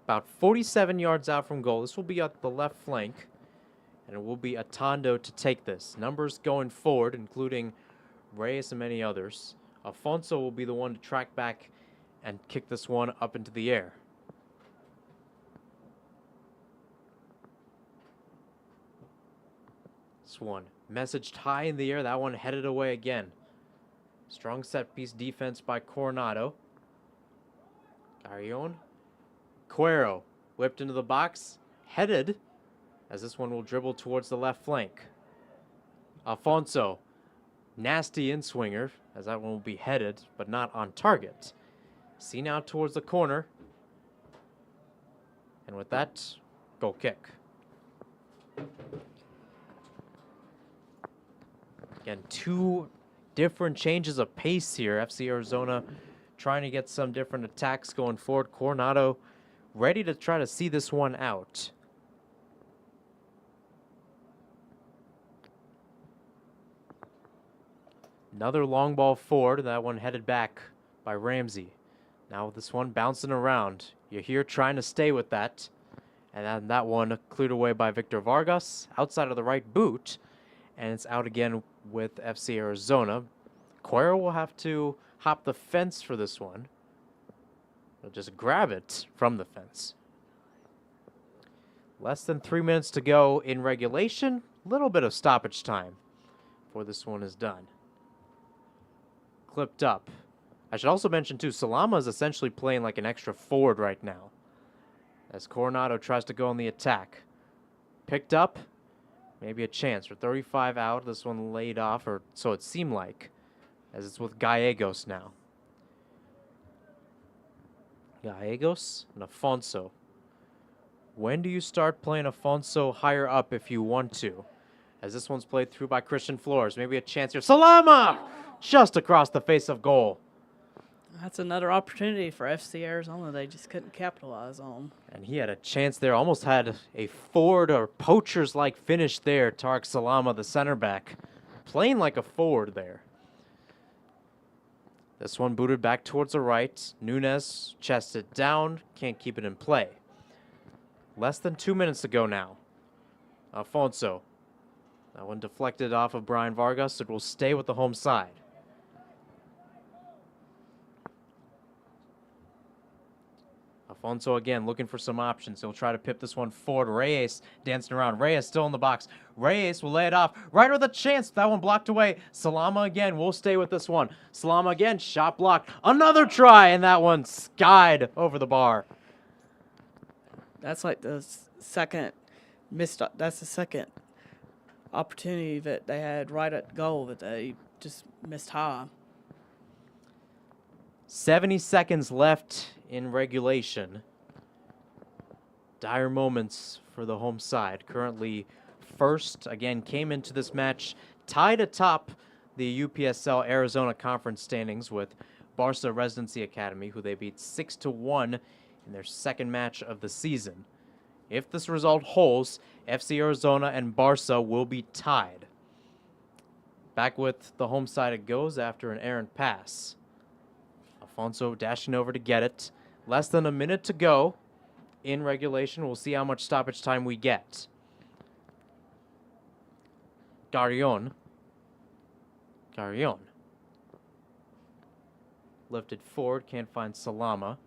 About 47 yards out from goal. This will be at the left flank. And it will be Atondo to take this. Numbers going forward, including Reyes and many others. Afonso will be the one to track back and kick this one up into the air. This one messaged high in the air. That one headed away again. Strong set piece defense by Coronado. Carrion. Cuero whipped into the box. Headed. As this one will dribble towards the left flank. Afonso, nasty in-swinger, as that one will be headed, but not on target. Seen out towards the corner. And with that, goal kick. Again, two different changes of pace here. FC Arizona trying to get some different attacks going forward. Coronado ready to try to see this one out. Another long ball forward. That one headed back by Ramsey. Now this one bouncing around. You're here trying to stay with that. And then that one cleared away by Victor Vargas. Outside of the right boot. And it's out again with FC Arizona. Cuero will have to hop the fence for this one. He'll just grab it from the fence. Less than 3 minutes to go in regulation. Little bit of stoppage time before this one is done. Clipped up. I should also mention, too, Salama is essentially playing like an extra forward right now. As Coronado tries to go on the attack. Picked up. Maybe a chance for 35 out. This one laid off, or so it seemed like. As it's with Gallegos now. Gallegos and Afonso. When do you start playing Afonso higher up if you want to? As this one's played through by Christian Flores. Maybe a chance here. Salama! Just across the face of goal. That's another opportunity for FC Arizona they just couldn't capitalize on. And he had a chance there. Almost had a forward or poachers-like finish there. Tarek Salama, the center back. Playing like a forward there. This one booted back towards the right. Nunez chested down. Can't keep it in play. Less than 2 minutes to go now. Afonso. That one deflected off of Brian Vargas. It will stay with the home side. Afonso again looking for some options. He'll try to pip this one forward. Reyes dancing around. Reyes still in the box. Reyes will lay it off. Right with a chance. That one blocked away. Salama again will stay with this one. Salama again. Shot blocked. Another try, and that one skied over the bar. That's like the second missed. That's the second opportunity that they had right at goal that they just missed high. 70 seconds left in regulation. Dire moments for the home side. Currently first, again, came into this match tied atop the UPSL Arizona Conference standings with Barca Residency Academy, who they beat 6-1 in their second match of the season. If this result holds, FC Arizona and Barca will be tied. Back with the home side it goes after an errant pass. Afonso dashing over to get it. Less than a minute to go in regulation. We'll see how much stoppage time we get. Carrion. Lifted forward, can't find Salama.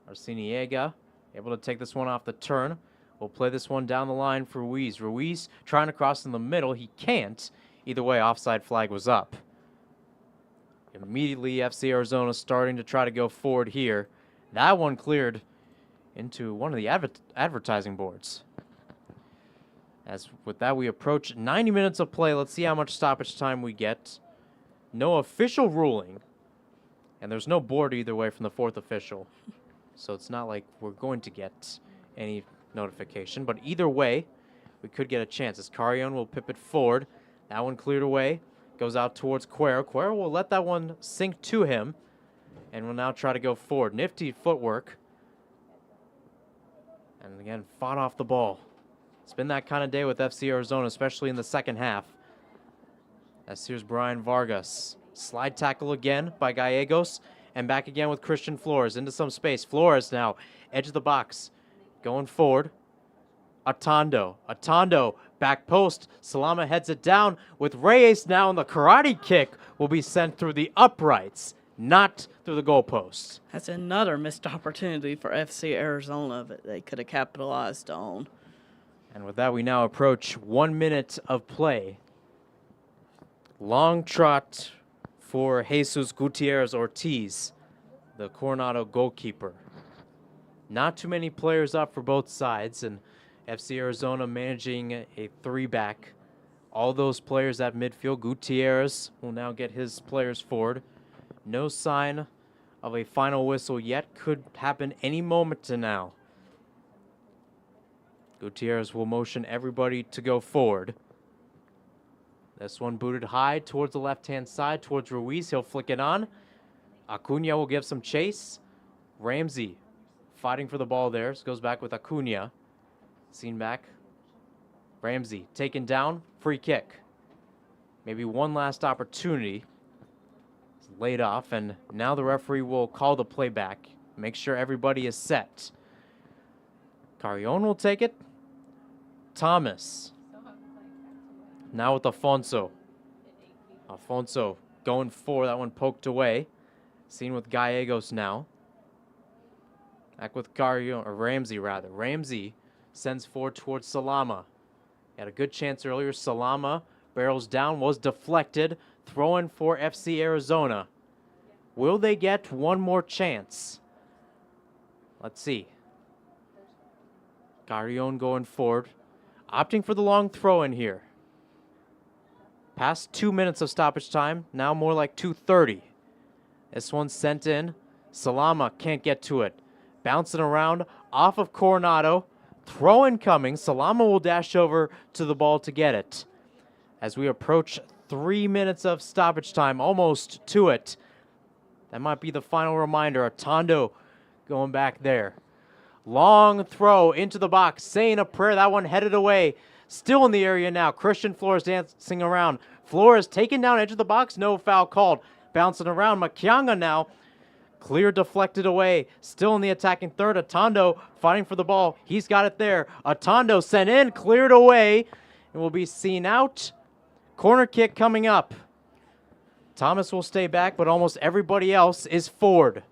Arciniega able to take this one off the turn. We'll play this one down the line for Ruiz. Ruiz trying to cross in the middle. He can't. Either way, offside flag was up. Immediately, FC Arizona starting to try to go forward here. That one cleared into one of the advertising boards. As with that, we approach 90 minutes of play. Let's see how much stoppage time we get. No official ruling. And there's no board either way from the fourth official. So it's not like we're going to get any notification. But either way, we could get a chance as Carrion will pip it forward. That one cleared away. Goes out towards Cuero. Cuero will let that one sink to him. And will now try to go forward. Nifty footwork. And again, fought off the ball. It's been that kind of day with FC Arizona, especially in the second half. As here's Brian Vargas. Slide tackle again by Gallegos. And back again with Christian Flores into some space. Flores now, edge of the box. Going forward. Atondo. Atondo, back post. Salama heads it down with Reyes now, and the karate kick will be sent through the uprights, not through the goalposts. That's another missed opportunity for FC Arizona that they could have capitalized on. And with that, we now approach 1 minute of play. Long trot for Jesus Gutierrez Ortiz, the Coronado goalkeeper. Not too many players up for both sides, and FC Arizona managing a three-back. All those players at midfield. Gutierrez will now get his players forward. No sign of a final whistle yet. Could happen any moment to now. Gutierrez will motion everybody to go forward. This one booted high towards the left-hand side, towards Ruiz. He'll flick it on. Acuna will give some chase. Ramsey fighting for the ball there. Goes back with Acuna. Seen back. Ramsey taken down. Free kick. Maybe one last opportunity. It's laid off, and now the referee will call the play back. Make sure everybody is set. Carrion will take it. Thomas. Now with Afonso. Afonso going for that one, poked away. Seen with Gallegos now. Back with Carrion, or Ramsey rather. Ramsey sends forward towards Salama. Had a good chance earlier. Salama barrels down, was deflected. Throw in for FC Arizona. Will they get one more chance? Let's see. Carrion going forward. Opting for the long throw in here. Past 2 minutes of stoppage time. Now more like 2:30. This one's sent in. Salama can't get to it. Bouncing around off of Coronado. Throw incoming. Salama will dash over to the ball to get it. As we approach 3 minutes of stoppage time, almost to it. That might be the final reminder. Atondo going back there. Long throw into the box. Saying a prayer. That one headed away. Still in the area now. Christian Flores dancing around. Flores taken down edge of the box. No foul called. Bouncing around. Makianga now. Clear deflected away. Still in the attacking third. Atondo fighting for the ball. He's got it there. Atondo sent in. Cleared away. And will be seen out. Corner kick coming up. Thomas will stay back, but almost everybody else is forward.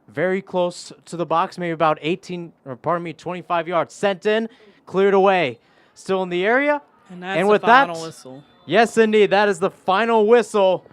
Very close to the box, maybe about 25 yards. Sent in, cleared away. Still in the area. And that's and the with final that, whistle. Yes, indeed, that is the final whistle.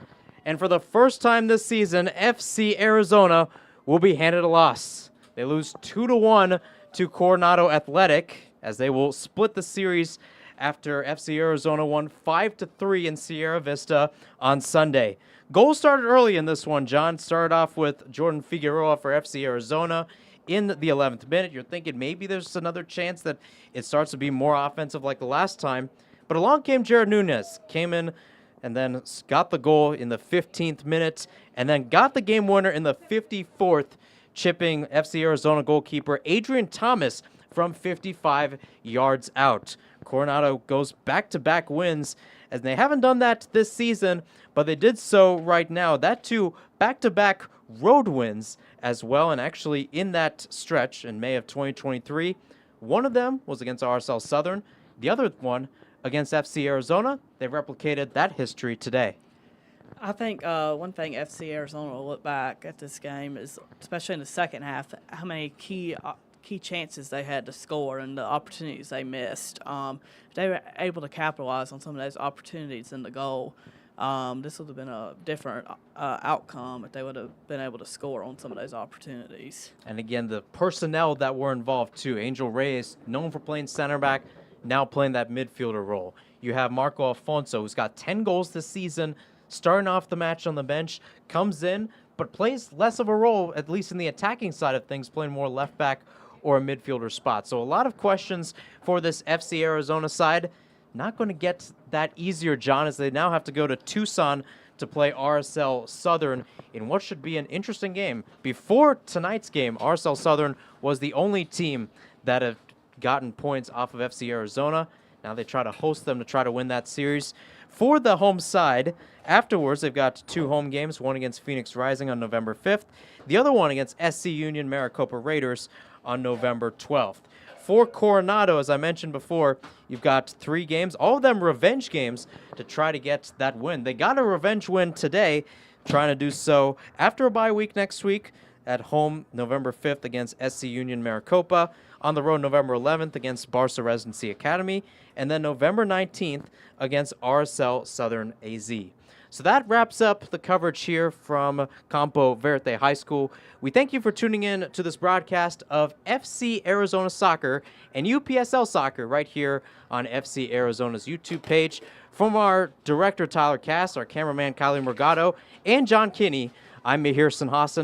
And for the first time this season, FC Arizona will be handed a loss. They lose 2-1 to Coronado Athletic, as they will split the series after FC Arizona won 5-3 in Sierra Vista on Sunday. Goals started early in this one, John. Started off with Jordan Figueroa for FC Arizona in the 11th minute. You're thinking maybe there's another chance that it starts to be more offensive like the last time. But along came Jared Nunez, came in and then got the goal in the 15th minute, and then got the game winner in the 54th, chipping FC Arizona goalkeeper Adrian Thomas from 55 yards out. Coronado goes back-to-back wins, as they haven't done that this season, but they did so right now. That too, back-to-back road wins as well, and actually in that stretch in May of 2023, one of them was against RSL Southern, the other one against FC Arizona. They replicated that history today. I think one thing FC Arizona will look back at this game is, especially in the second half, how many key key chances they had to score and the opportunities they missed. If they were able to capitalize on some of those opportunities in the goal, this would have been a different outcome if they would have been able to score on some of those opportunities. And again, the personnel that were involved too. Angel Reyes, known for playing center back, now playing that midfielder role. You have Marco Alfonso, who's got 10 goals this season, starting off the match on the bench, comes in, but plays less of a role, at least in the attacking side of things, playing more left back or a midfielder spot. So a lot of questions for this FC Arizona side. Not going to get that easier, John, as they now have to go to Tucson to play RSL Southern in what should be an interesting game. Before tonight's game, RSL Southern was the only team that have gotten points off of FC Arizona. Now they try to host them to try to win that series. For the home side, afterwards they've got 2 home games, one against Phoenix Rising on November 5th, the other one against SC Union Maricopa Raiders on November 12th. For Coronado, as I mentioned before, you've got 3 games, all of them revenge games, to try to get that win. They got a revenge win today, trying to do so after a bye week next week. At home, November 5th against SC Union Maricopa. On the road, November 11th against Barca Residency Academy. And then November 19th against RSL Southern AZ. So that wraps up the coverage here from Campo Verde High School. We thank you for tuning in to this broadcast of FC Arizona Soccer and UPSL Soccer right here on FC Arizona's YouTube page. From our director, Tyler Cass, our cameraman, Kylie Morgado, and John Kinney, I'm Mahir Sinhasan.